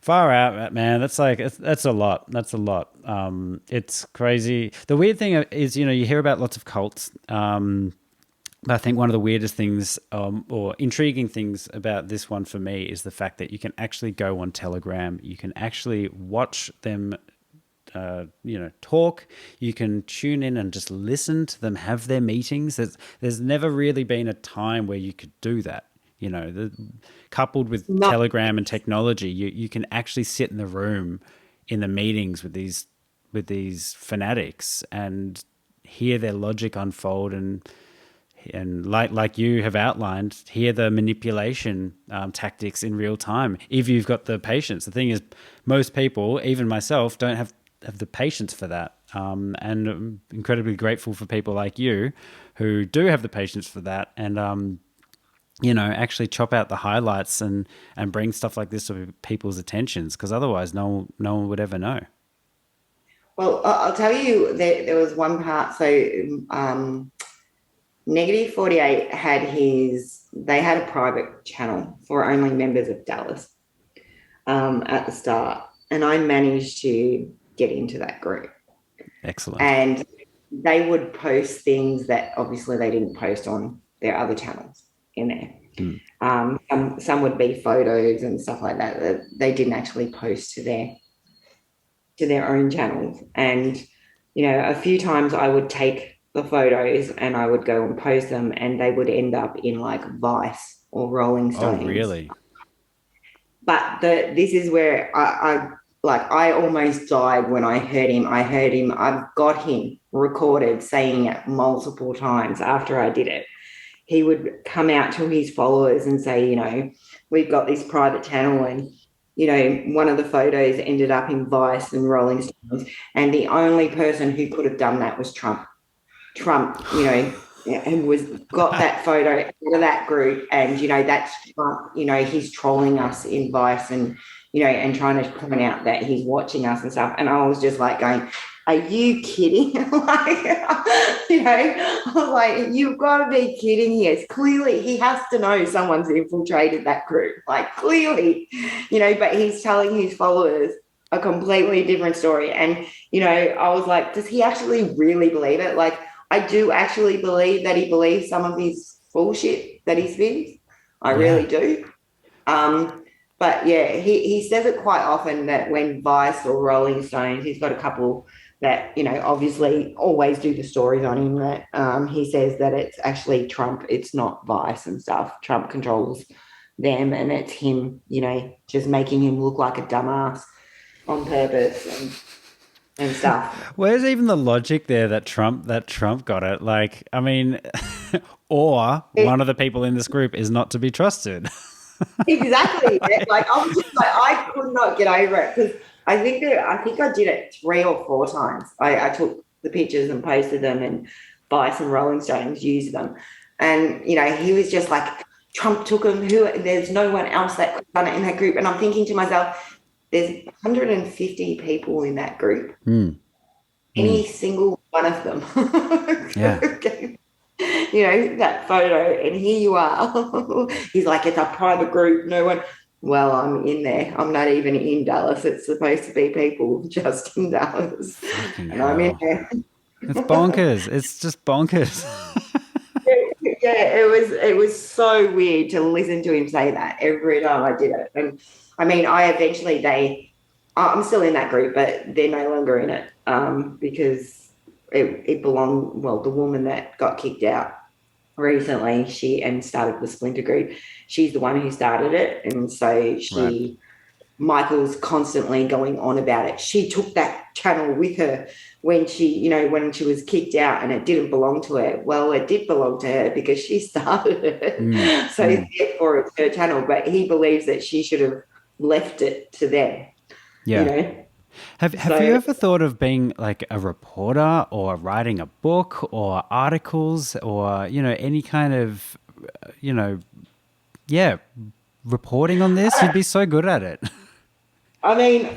far out, man. That's a lot. That's a lot. It's crazy. The weird thing is, you hear about lots of cults. I think one of the weirdest things or intriguing things about this one for me is the fact that you can actually go on Telegram. You can actually watch them, talk. You can tune in and just listen to them have their meetings. There's never really been a time where you could do that. Coupled with Telegram and technology, you can actually sit in the room in the meetings with these fanatics and hear their logic unfold and like you have outlined, hear the manipulation tactics in real time if you've got the patience. The thing is, most people, even myself, don't have the patience for that. And I'm incredibly grateful for people like you who do have the patience for that and, actually chop out the highlights and bring stuff like this to people's attentions, because otherwise no one would ever know. Well, I'll tell you, there was one part. So Negative 48 they had a private channel for only members of Dallas at the start. And I managed to get into that group. Excellent. And they would post things that obviously they didn't post on their other channels in there. Some would be photos and stuff like that they didn't actually post to their own channels. And, a few times I would take the photos and I would go and post them and they would end up in like Vice or Rolling Stones. Oh, really? But this is where I almost died when I heard him. I've got him recorded saying it multiple times after I did it. He would come out to his followers and say, we've got this private channel and, one of the photos ended up in Vice and Rolling Stones. And the only person who could have done that was Trump, and got that photo out of that group. And, that's Trump, he's trolling us in Vice and, and trying to point out that he's watching us and stuff. And I was just like going, are you kidding? I was like, you've got to be kidding here. Clearly, he has to know someone's infiltrated that group. Like, clearly, but he's telling his followers a completely different story. And, I was like, does he actually really believe it? Like, I do actually believe that he believes some of his bullshit that he spins. I really do. But yeah, he says it quite often that when Vice or Rolling Stones, he's got a couple that, obviously always do the stories on him that he says that it's actually Trump, it's not Vice and stuff. Trump controls them and it's him, just making him look like a dumbass on purpose and stuff. Where's even the logic there that Trump got it? Like, I mean, or one of the people in this group is not to be trusted. Exactly. Like I was just like, I could not get over it because I think I did it 3 or 4 times. I took the pictures and posted them, and Vice and Rolling Stones used them. And he was just like, Trump took them. There's no one else that could have done it in that group. And I'm thinking to myself, there's 150 people in that group. Any single one of them. Yeah. That photo, and here you are. He's like, it's a private group. No one. Well, I'm in there. I'm not even in Dallas. It's supposed to be people just in Dallas. And I'm in there. It's bonkers. It's just bonkers. Yeah, it was so weird to listen to him say that every time I did it. And I mean, I'm still in that group, but they're no longer in it because it belonged, the woman that got kicked out recently, and started the Splinter group, she's the one who started it. And so Michael's constantly going on about it. She took that channel with her when she was kicked out, and it didn't belong to her. Well, it did belong to her because she started it. So therefore it's her channel, but he believes that she should have left it to them. Yeah. Have you ever thought of being like a reporter or writing a book or articles or, any kind of, reporting on this? You'd be so good at it. I mean,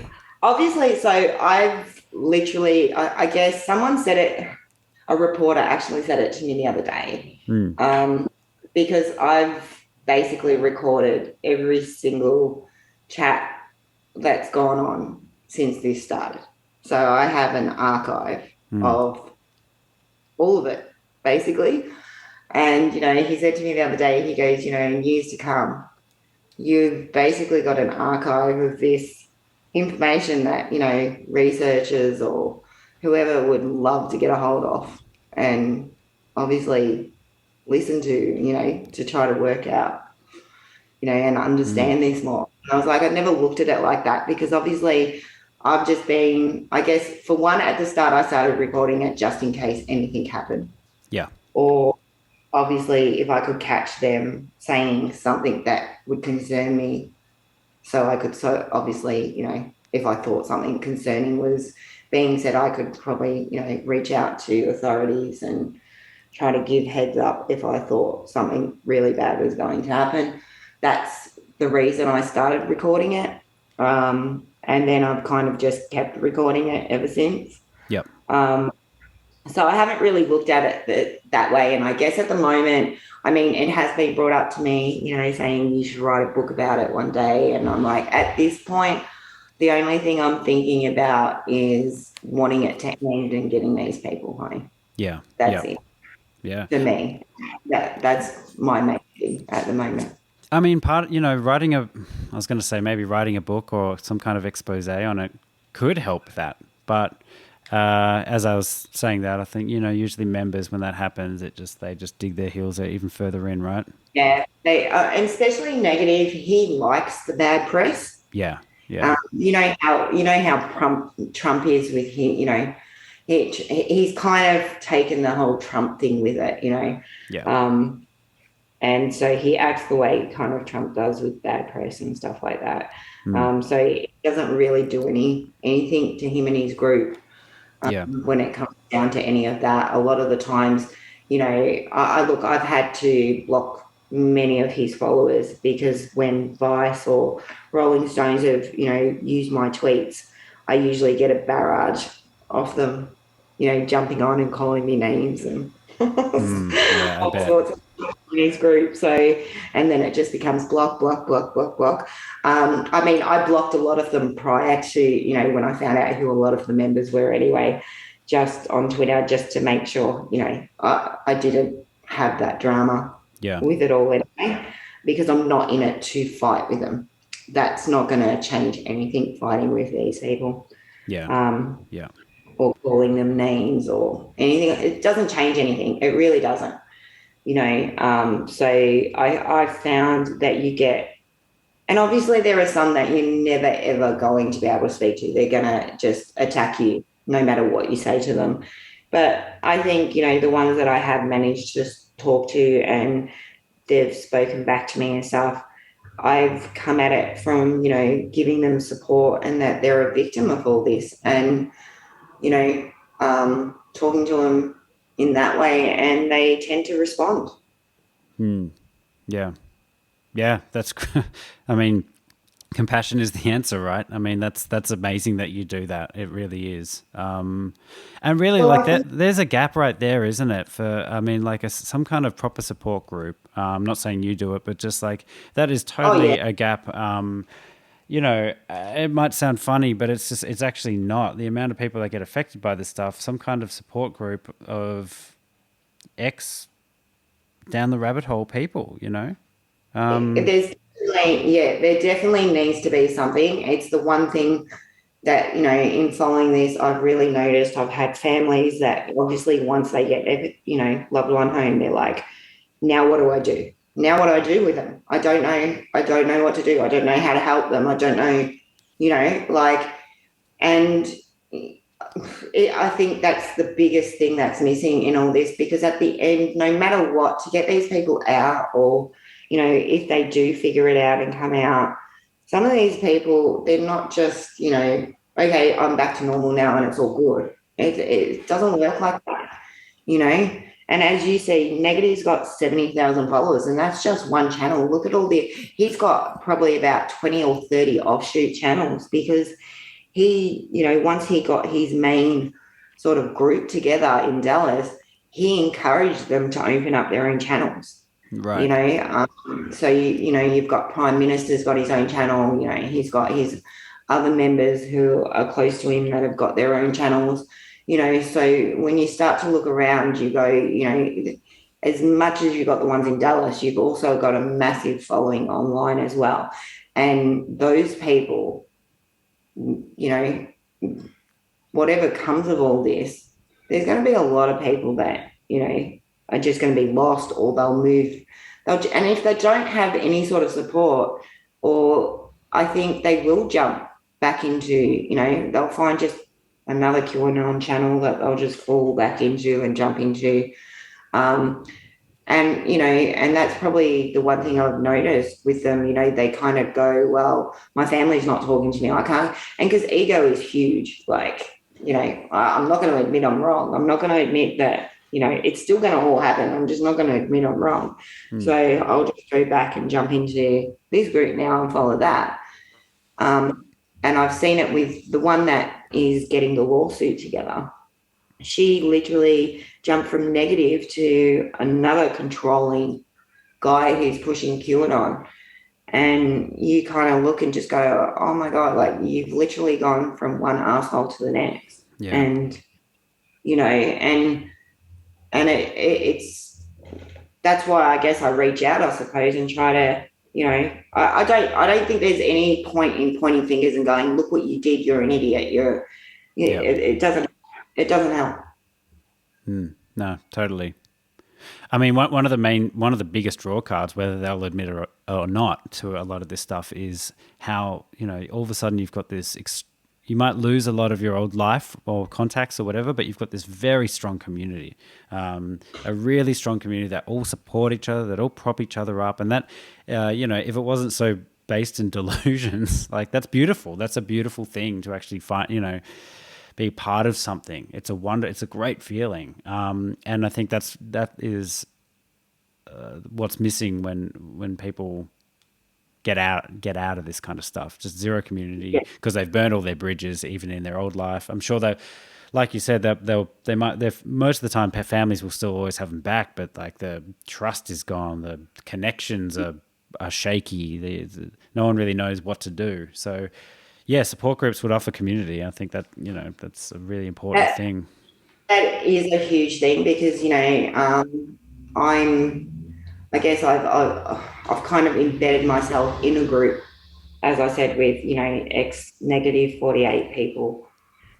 obviously, so I've literally, I guess someone said it, a reporter actually said it to me the other day, because I've basically recorded every single chat that's gone on since this started. So I have an archive of all of it, basically. And, he said to me the other day, he goes, in years to come, you've basically got an archive of this information that, researchers or whoever would love to get a hold of and obviously listen to, to try to work out, and understand this more. And I was like, I never looked at it like that because obviously I've just been, I guess, for one, at the start, I started recording it just in case anything happened. Yeah. Or obviously if I could catch them saying something that would concern me. So I could, obviously, if I thought something concerning was being said, I could probably, reach out to authorities and try to give heads up if I thought something really bad was going to happen. That's the reason I started recording it. And then I've kind of just kept recording it ever since. Yep. So I haven't really looked at it that way. And I guess at the moment, I mean, it has been brought up to me, saying you should write a book about it one day. And I'm like, at this point, the only thing I'm thinking about is wanting it to end and getting these people home. Yeah. That's it. Yeah. For me, that's my main thing at the moment. I mean, writing I was going to say maybe writing a book or some kind of expose on it could help that. But as I was saying that, I think, usually members, when that happens, they just dig their heels even further in, right? Yeah, and especially negative. He likes the bad press. Yeah, yeah. You know how Trump is with him. He's kind of taken the whole Trump thing with it. Yeah. And so he acts the way kind of Trump does with bad press and stuff like that. So it doesn't really do anything to him and his group. When it comes down to any of that, a lot of the times, I've had to block many of his followers because when Vice or Rolling Stones have, used my tweets, I usually get a barrage of them, jumping on and calling me names and all sorts of in his group. So, and then it just becomes block. I mean, I blocked a lot of them prior to, when I found out who a lot of the members were anyway, just on Twitter, just to make sure, I didn't have that drama with it all anyway, because I'm not in it to fight with them. That's not going to change anything, fighting with these people. Yeah. or calling them names or anything. It doesn't change anything. It really doesn't. So I found that you get, and obviously there are some that you're never ever going to be able to speak to. They're going to just attack you no matter what you say to them. But I think, the ones that I have managed to talk to and they've spoken back to me and stuff, I've come at it from, giving them support and that they're a victim of all this and, talking to them in that way, and they tend to respond. Yeah. Yeah, that's, I mean, compassion is the answer, right? I mean, that's amazing that you do that. It really is. And really, Well, like that, there's a gap right there, isn't it? For, I mean, like some kind of proper support group. I'm not saying you do it, but just like that is totally a gap. It might sound funny, but it's actually not. The amount of people that get affected by this stuff, some kind of support group of X down the rabbit hole people, there definitely needs to be something. It's the one thing that, in following this, I've really noticed. I've had families that obviously once they get their, loved one home, they're like, now what do I do? Now what do I do with them? I don't know. I don't know what to do. I don't know how to help them. I don't know, and I think that's the biggest thing that's missing in all this, because at the end, no matter what, to get these people out, or, if they do figure it out and come out, some of these people, they're not just, okay, I'm back to normal now and it's all good. It doesn't work like that, And as you see, Negative's got 70,000 followers, and that's just one channel. Look at he's got probably about 20 or 30 offshoot channels, because he, once he got his main sort of group together in Dallas, he encouraged them to open up their own channels. Right. So, you've got Prime Minister's got his own channel, he's got his other members who are close to him that have got their own channels, so when you start to look around, you go, as much as you've got the ones in Dallas, you've also got a massive following online as well. And those people, whatever comes of all this, there's going to be a lot of people that, are just going to be lost, or they'll move. And if they don't have any sort of support, or I think they will jump back into, they'll find just another QAnon channel that they'll just fall back into and jump into. And that's probably the one thing I've noticed with them, they kind of go, well, my family's not talking to me. I can't. And because ego is huge, like, I'm not going to admit I'm wrong. I'm not going to admit that, it's still going to all happen. I'm just not going to admit I'm wrong. So I'll just go back and jump into this group now and follow that. And I've seen it with the one that is getting the lawsuit together. She literally jumped from Negative to another controlling guy who's pushing QAnon. And you kind of look and just go, oh my God, like you've literally gone from one asshole to the next. Yeah. And, it's, that's why I guess I reach out, I suppose, and try to, I don't think there's any point in pointing fingers and going, look what you did, you're an idiot. It doesn't help. No, totally. I mean, one of the biggest draw cards, whether they'll admit it or not, to a lot of this stuff is how, all of a sudden you've got this, you might lose a lot of your old life or contacts or whatever, but you've got this very strong community, a really strong community that all support each other, that all prop each other up. And that, if it wasn't so based in delusions, like that's beautiful. That's a beautiful thing to actually find, be part of something. It's a wonder. It's a great feeling. And I think that is what's missing when people get out of this kind of stuff. Just zero community, because they've burned all their bridges, even in their old life. I'm sure that, like you said, that they might. Most of the time, families will still always have them back, but like the trust is gone. The connections are shaky. No one really knows what to do. So, yeah, support groups would offer community. I think that, that's a really important thing. That is a huge thing, because, I guess I've kind of embedded myself in a group, as I said, with, X negative 48 people.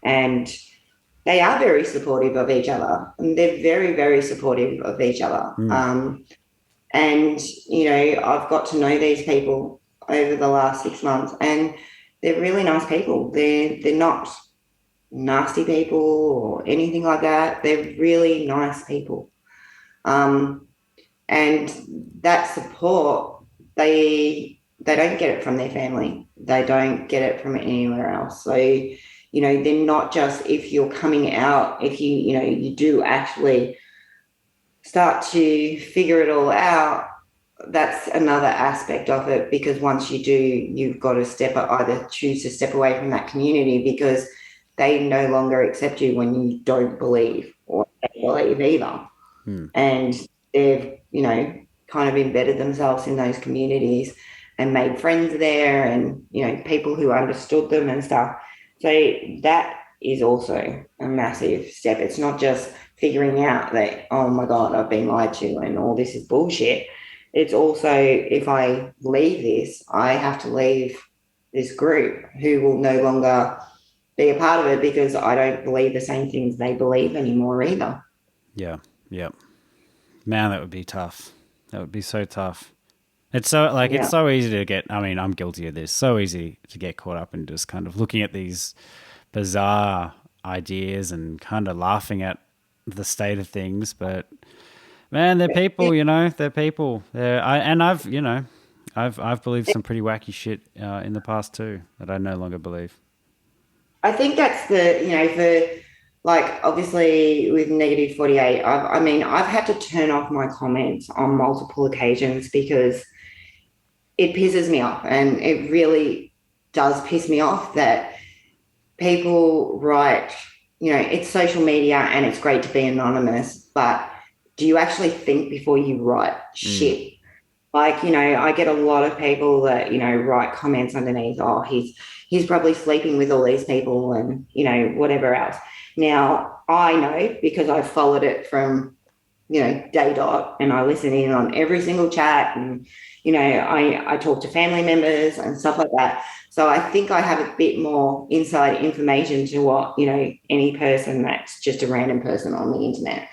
And they are very supportive of each other, and they're very, very supportive of each other. And, I've got to know these people over the last 6 months, and they're really nice people. They're not nasty people or anything like that. They're really nice people. And that support, they don't get it from their family. They don't get it from anywhere else. So, they're not just, if you're coming out, if you do actually start to figure it all out, that's another aspect of it, because once you do, you've got to either choose to step away from that community, because they no longer accept you when you don't believe or they believe either. And they've, kind of embedded themselves in those communities and made friends there, and, people who understood them and stuff. So that is also a massive step. It's not just figuring out that, oh my God, I've been lied to and all this is bullshit. It's also, if I leave this, I have to leave this group who will no longer be a part of it, because I don't believe the same things they believe anymore either. Yeah. Man, that would be tough. That would be so tough. It's so it's so easy to get, I mean, I'm guilty of this, so easy to get caught up in just kind of looking at these bizarre ideas and kind of laughing at the state of things. But man, they're people, they're people. I've believed some pretty wacky shit in the past too that I no longer believe. I think that's for, like, obviously with negative 48, I've had to turn off my comments on multiple occasions, because it pisses me off, and it really does piss me off that people write, it's social media and it's great to be anonymous, but do you actually think before you write shit? Like, I get a lot of people that, write comments underneath, oh, he's probably sleeping with all these people and, whatever else. Now, I know, because I've followed it from, day dot, and I listen in on every single chat, and, I talk to family members and stuff like that. So I think I have a bit more inside information to what, any person that's just a random person on the internet.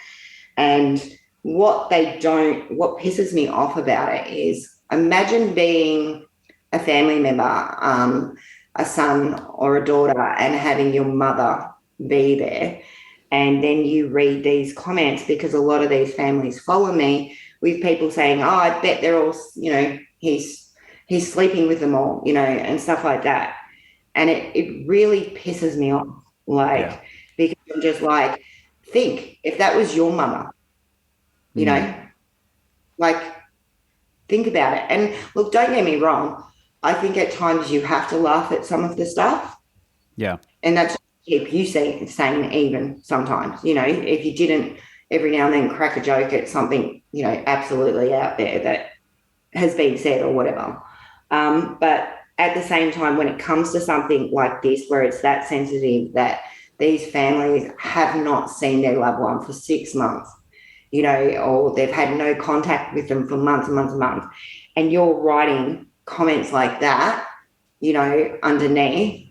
And what pisses me off about it is, imagine being a family member, a son or a daughter, and having your mother be there. And then you read these comments, because a lot of these families follow me, with people saying, oh, I bet they're all, he's sleeping with them all, and stuff like that. And it really pisses me off, because I'm just like, think, if that was your mama, think about it. And look, don't get me wrong, I think at times you have to laugh at some of the stuff. Yeah. And that's keep you sane even sometimes. If you didn't every now and then crack a joke at something, absolutely out there that has been said or whatever. But at the same time, when it comes to something like this, where it's that sensitive, that these families have not seen their loved one for 6 months, or they've had no contact with them for months and months and months, and you're writing comments like that, underneath,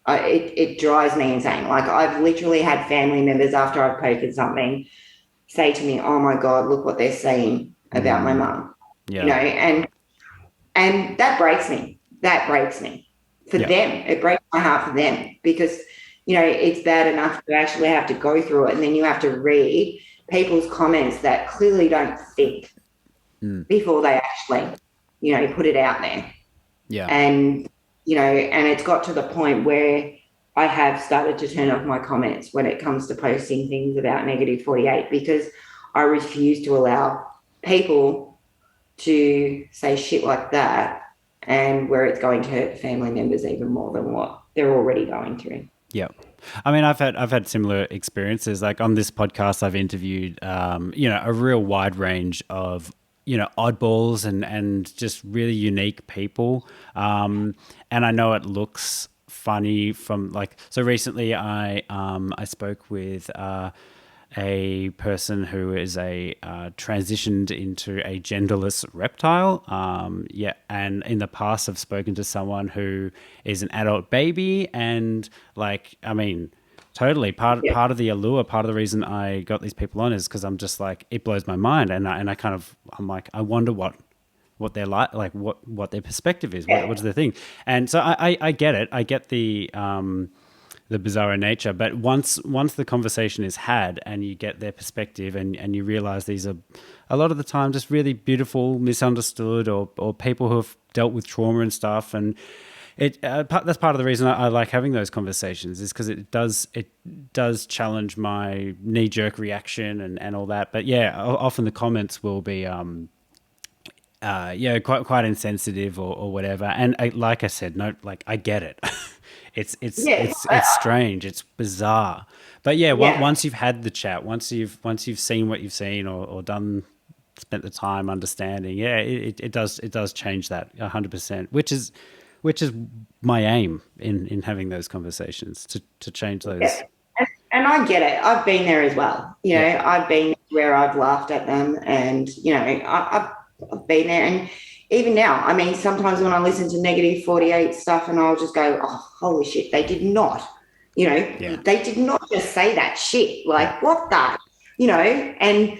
it drives me insane. Like, I've literally had family members, after I've posted something, say to me, oh my God, look what they're saying about my mum. And that breaks me. For them. It breaks my heart for them, because, it's bad enough to actually have to go through it, and then you have to read people's comments that clearly don't think before they actually, put it out there. Yeah. And, and it's got to the point where I have started to turn off my comments when it comes to posting things about negative 48, because I refuse to allow people to say shit like that, and where it's going to hurt family members even more than what they're already going through. Yeah. I mean, I've had similar experiences. Like, on this podcast, I've interviewed, a real wide range of, oddballs and just really unique people. And I know it looks funny from so recently I spoke with a person who is transitioned into a genderless reptile. And in the past I've spoken to someone who is an adult baby, and Totally. Part of the allure, part of the reason I got these people on is because I'm just like, it blows my mind, and I kind of, I'm like, I wonder what they're like what their perspective is, what's their thing, and so I get it. I get the bizarre nature, but once the conversation is had and you get their perspective, and you realize these are a lot of the time just really beautiful, misunderstood, or people who have dealt with trauma and stuff, and that's part of the reason I like having those conversations, is because it does challenge my knee-jerk reaction and all that. But yeah, often the comments will be quite insensitive or whatever. And like I said, no, like I get it. it's strange, it's bizarre. But once you've had the chat, once you've seen what you've seen or spent the time understanding, it does change that 100%, which is my aim in having those conversations, to change those. Yeah. And I get it. I've been there as well. You know, I've been where I've laughed at them, and, you know, I've been there. And even now, I mean, sometimes when I listen to Negative 48 stuff, and I'll just go, oh, holy shit, they did not, you know, they did not just say that shit. Like, what the, you know, and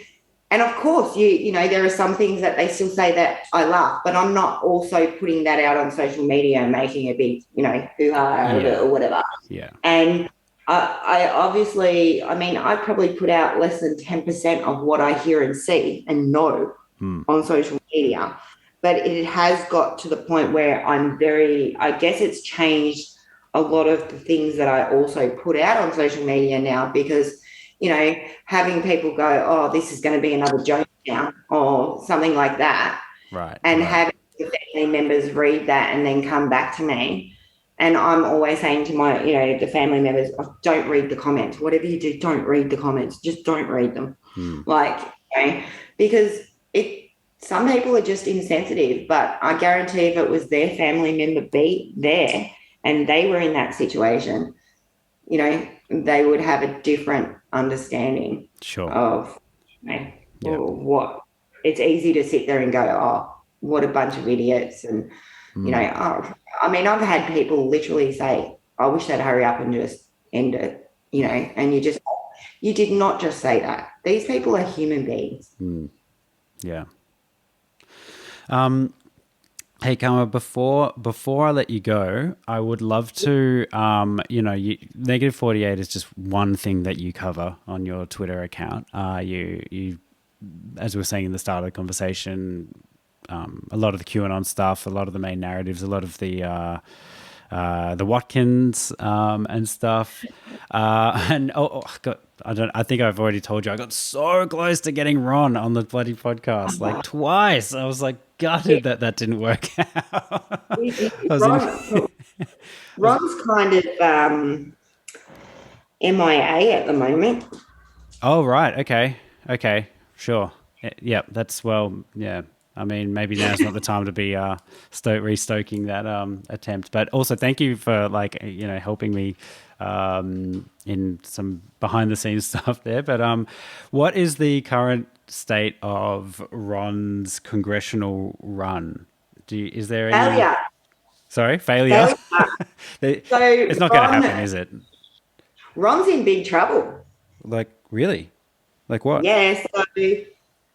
of course, you know, there are some things that they still say that I laugh, but I'm not also putting that out on social media and making a big, you know, hoo-ha or whatever. Yeah. And I obviously, I mean, I probably put out less than 10% of what I hear and see and know on social media. But it has got to the point where I guess it's changed a lot of the things that I also put out on social media now, because, you know, having people go, oh, this is going to be another joke now, or something like that. Right. And having the family members read that and then come back to me. And I'm always saying to my, you know, the family members, oh, don't read the comments. Whatever you do, don't read the comments. Just don't read them. Like, you know, because some people are just insensitive, but I guarantee if it was their family member be there and they were in that situation, you know, they would have a different understanding of, you know, what. It's easy to sit there and go, oh, what a bunch of idiots. And, you know, I mean, I've had people literally say, I wish they'd hurry up and just end it, you know, and you did not just say that. These people are human beings. Yeah. Hey, Karma, before I let you go, I would love to, you know, Negative 48 is just one thing that you cover on your Twitter account. You, as we were saying in the start of the conversation, a lot of the QAnon stuff, a lot of the main narratives, a lot of the Watkins and stuff, and I think I've already told you, I got so close to getting Ron on the bloody podcast, like twice. I was like gutted that didn't work out. Ron's kind of MIA at the moment. Oh, right. Okay. Sure. Yeah, that's, well, yeah. I mean, maybe now's not the time to be restoking that attempt. But also, thank you for, like, you know, helping me in some behind the scenes stuff there. But what is the current state of Ron's congressional run? Is there any Failure? Sorry, failure. It's not going to happen, is it? Ron's in big trouble. Like, really? Like what? Yeah.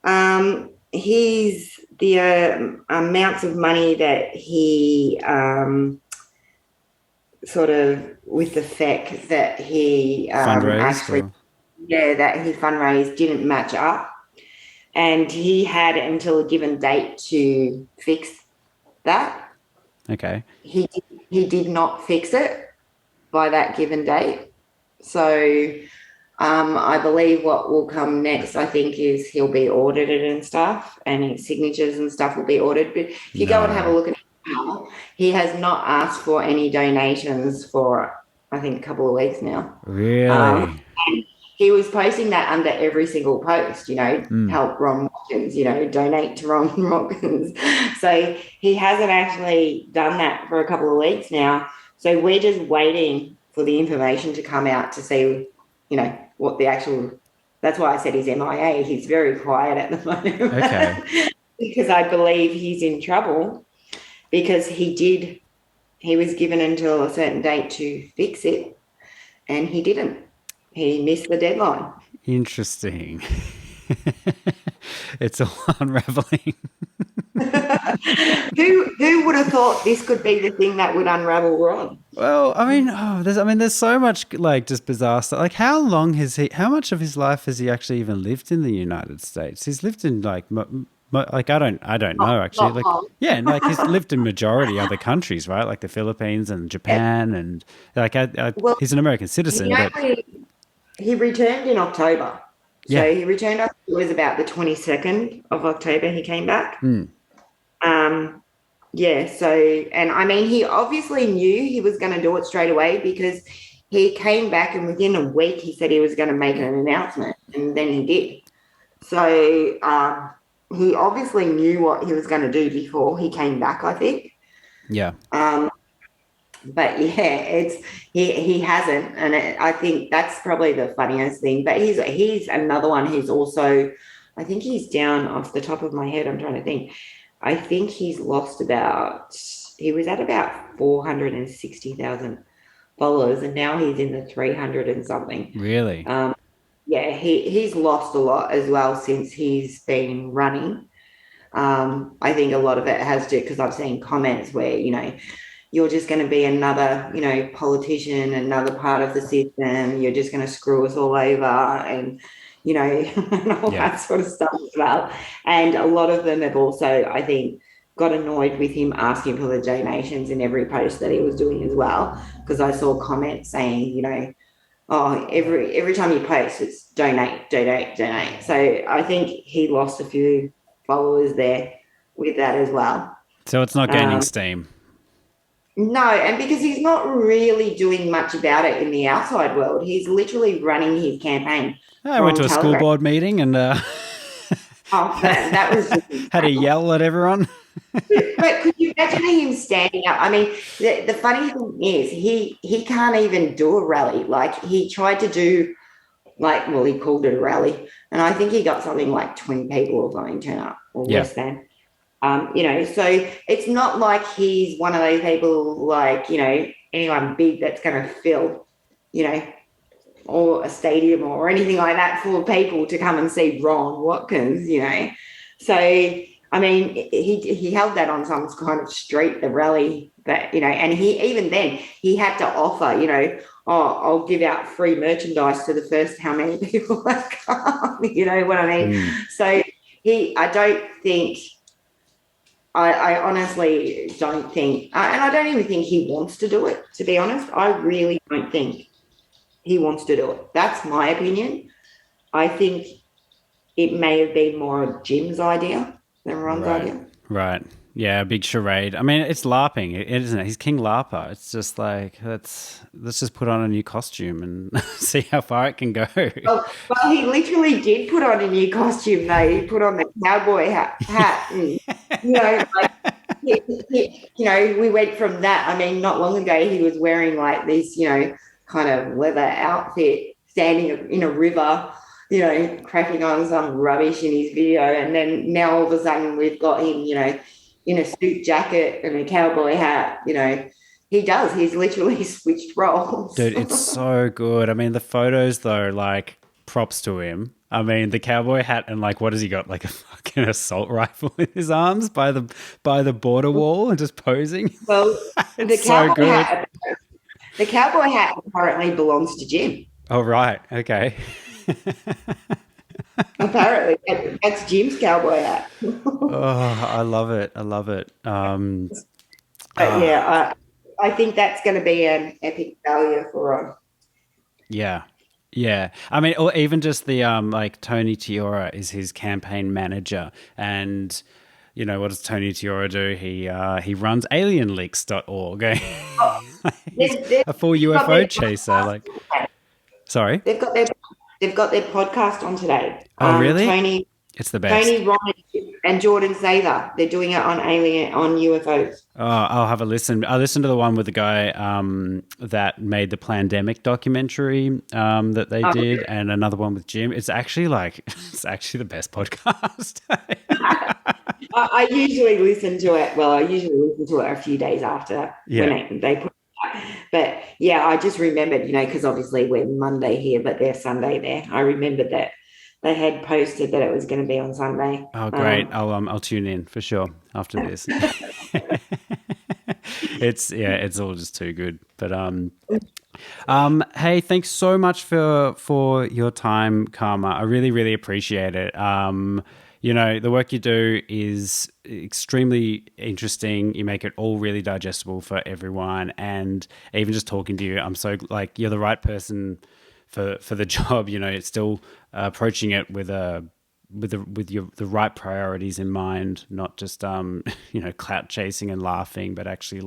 So, he's the amounts of money that he sort of, with the fact that he fundraised, that he fundraised didn't match up, and he had until a given date to fix that. Okay. He did not fix it by that given date. So I believe what will come next, I think, is he'll be audited and stuff, and his signatures and stuff will be audited. But if you go and have a look at it now, he has not asked for any donations for, I think, a couple of weeks now. Really? And he was posting that under every single post, you know, help Ron Watkins, you know, donate to Ron Watkins. So he hasn't actually done that for a couple of weeks now. So we're just waiting for the information to come out to see, you know, what the actual, that's why I said he's MIA. He's very quiet at the moment. Okay. Because I believe he's in trouble because he was given until a certain date to fix it, and he didn't. he missed the deadline. Interesting. It's all unraveling. Who would have thought this could be the thing that would unravel Ron? Well, there's so much like just bizarre stuff. Like, how much of his life has he actually even lived in the United States? He's lived in like, like I don't know actually. Like, yeah, and like he's lived in majority other countries, right? Like the Philippines and Japan, and like he's an American citizen. He returned in October. Yeah. So he returned, I think it was about the 22nd of October he came back. Yeah, so, and I mean, he obviously knew he was going to do it straight away because he came back and within a week he said he was going to make an announcement, and then he did. So he obviously knew what he was going to do before he came back, I think. Yeah. But yeah, he hasn't, and I think that's probably the funniest thing. But he's another one who's also, I think he's down off the top of my head. I'm trying to think. I think he's lost he was at about 460,000 followers, and now he's in the 300 and something. Really? Yeah, he's lost a lot as well since he's been running. I think a lot of it has to, because I've seen comments where, you're just going to be another, politician, another part of the system. You're just going to screw us all over and, and all that sort of stuff as well. And a lot of them have also, I think, got annoyed with him asking for the donations in every post that he was doing as well. Because I saw comments saying, every time you post, it's donate. So I think he lost a few followers there with that as well. So it's not gaining steam. No, and because he's not really doing much about it in the outside world. He's literally running his campaign. I went to a school board meeting and that was just had to yell at everyone. But could you imagine him standing up? I mean, the funny thing is he can't even do a rally. Like he tried to do he called it a rally, and I think he got something like 20 people or something turn up or less than. So it's not like he's one of those people like, anyone big that's going to fill, or a stadium or anything like that full of people to come and see Ron Watkins, So, I mean, he held that on some kind of street, the rally, that, and he had to offer, I'll give out free merchandise to the first how many people that come, you know what I mean? So I don't think... I honestly don't think, and I don't even think he wants to do it, to be honest. I really don't think he wants to do it. That's my opinion. I think it may have been more of Jim's idea than Ron's idea. Right. Yeah, a big charade. I mean, it's LARPing, isn't it? He's King LARPer. It's just like, let's just put on a new costume and see how far it can go. Well, he literally did put on a new costume, though. He put on the cowboy hat and, we went from that. I mean, not long ago, he was wearing like this, kind of leather outfit, standing in a river, cracking on some rubbish in his video. And then now all of a sudden we've got him, in a suit jacket and a cowboy hat, he does. He's literally switched roles. Dude, it's so good. I mean, the photos though, like props to him. I mean, the cowboy hat and like, what has he got? Like a fucking assault rifle in his arms by the border wall and just posing. Well, it's so good. The cowboy hat apparently belongs to Jim. Oh, right. Okay. Apparently, that's Jim's cowboy hat. I love it. I think that's going to be an epic failure for Ron. Yeah. Yeah. I mean, or even just the like Tony Tiora is his campaign manager, and what does Tony Tiora do? He runs alienleaks.org. He's a full UFO chaser. Sorry. They've got their podcast on today. Oh, really? Tony, it's the best. Tony, Ron, and Jordan Sather. They're doing it on UFOs. Oh, I'll have a listen. I listened to the one with the guy that made the Plandemic documentary that they did, and another one with Jim. It's actually the best podcast. I usually listen to it. Well, I usually listen to it a few days after when they put it out. But yeah, I just remembered, because obviously we're Monday here, but they're Sunday there. I remembered that they had posted that it was going to be on Sunday. Oh, great. I'll tune in for sure after this. It's all just too good. But hey, thanks so much for your time, Karma. I really, really appreciate it. The work you do is extremely interesting. You make it all really digestible for everyone. And even just talking to you, I'm so you're the right person for the job. It's still approaching it with the right priorities in mind, not just clout chasing and laughing, but actually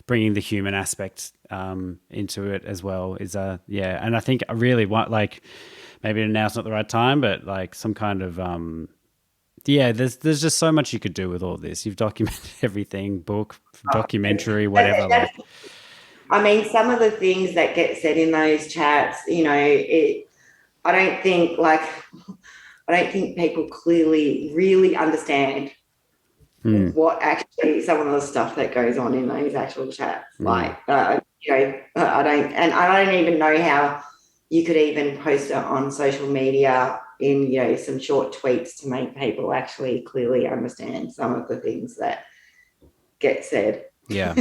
bringing the human aspect into it as well is and I think I really want maybe now's not the right time, but some kind of there's just so much you could do with all this. You've documented everything, book, documentary, whatever. I mean, some of the things that get said in those chats, I don't think people clearly really understand what actually some of the stuff that goes on in those actual chats. I don't even know how you could even post it on social media in, some short tweets to make people actually clearly understand some of the things that get said. Yeah.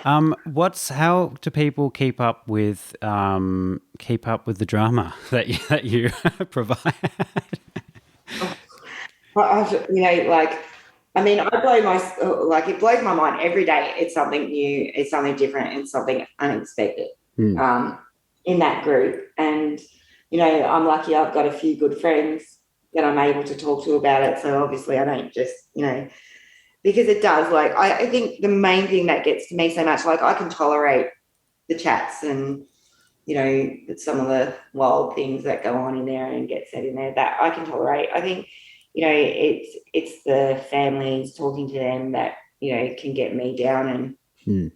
How do people keep up with the drama that you provide? It blows my mind every day. It's something new, it's something different, and something unexpected in that group. And I'm lucky I've got a few good friends that I'm able to talk to about it. So obviously I don't just because it does, I think the main thing that gets to me so much, I can tolerate the chats and, some of the wild things that go on in there and get said in there that I can tolerate. I think, it's the families talking to them that, can get me down and,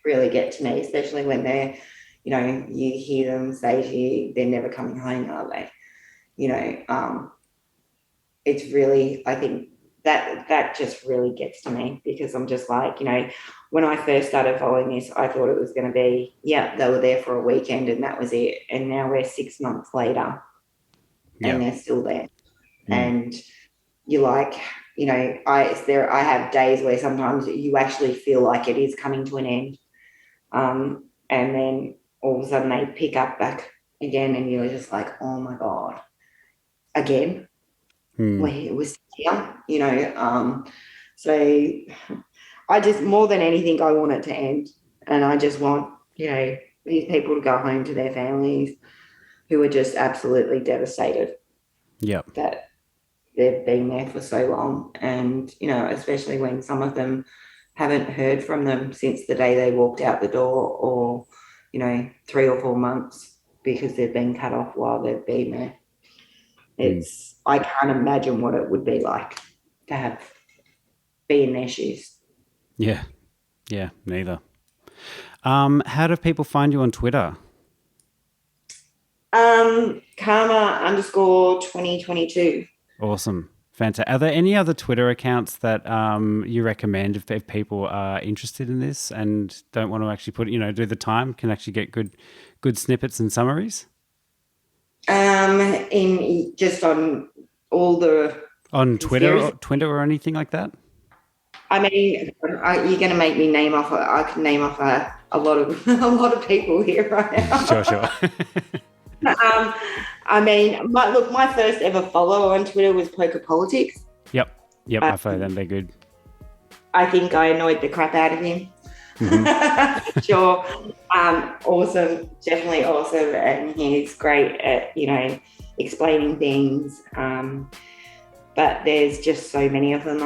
really get to me, especially when they're, you hear them say to you, they're never coming home, are they? It's really, I think, that just really gets to me because I'm just when I first started following this, I thought it was going to be, they were there for a weekend and that was it. And now we're 6 months later and they're still there. And you're I have days where sometimes you actually feel like it is coming to an end. And then all of a sudden they pick up back again and you're just oh my God, again. Where it was here, so I just, more than anything, I want it to end, and I just want, these people to go home to their families who are just absolutely devastated. That they've been there for so long, and especially when some of them haven't heard from them since the day they walked out the door, or 3 or 4 months because they've been cut off while they've been there. I can't imagine what it would be like to be in their shoes. Yeah, neither. How do people find you on Twitter? Karma_2022. Awesome. Fantastic. Are there any other Twitter accounts that you recommend if people are interested in this and don't want to actually do the time, can actually get good snippets and summaries? In just on all the Twitter or anything like that. I mean, you're going to make me name off. I can name off a lot of people here right now. Sure. I mean, my first ever follower on Twitter was Poker Politics. Yep. I follow them. They're good. I think I annoyed the crap out of him. Mm-hmm. Sure. Awesome. Definitely awesome. And he's great at, explaining things. But there's just so many of them.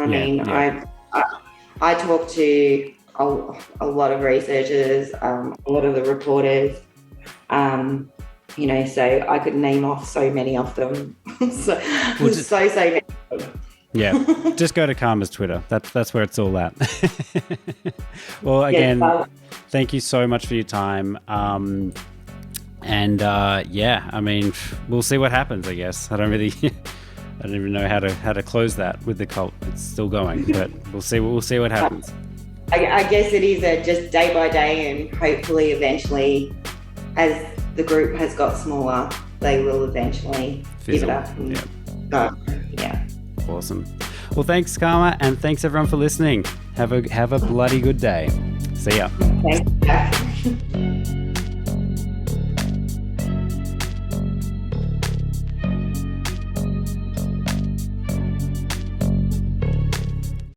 I talk to a lot of researchers, a lot of the reporters, so I could name off so many of them. so many. Yeah, just go to Karma's Twitter. That's where it's all at. Well, again, thank you so much for your time. I mean, we'll see what happens. I guess I don't even know how to close that with the cult. It's still going, but we'll see what happens. I guess it is a just day by day, and hopefully eventually, as the group has got smaller, they will eventually give it up. But yeah. Awesome. Well, thanks, Karma, and thanks everyone for listening. Have a bloody good day. See ya. Thanks, Jack.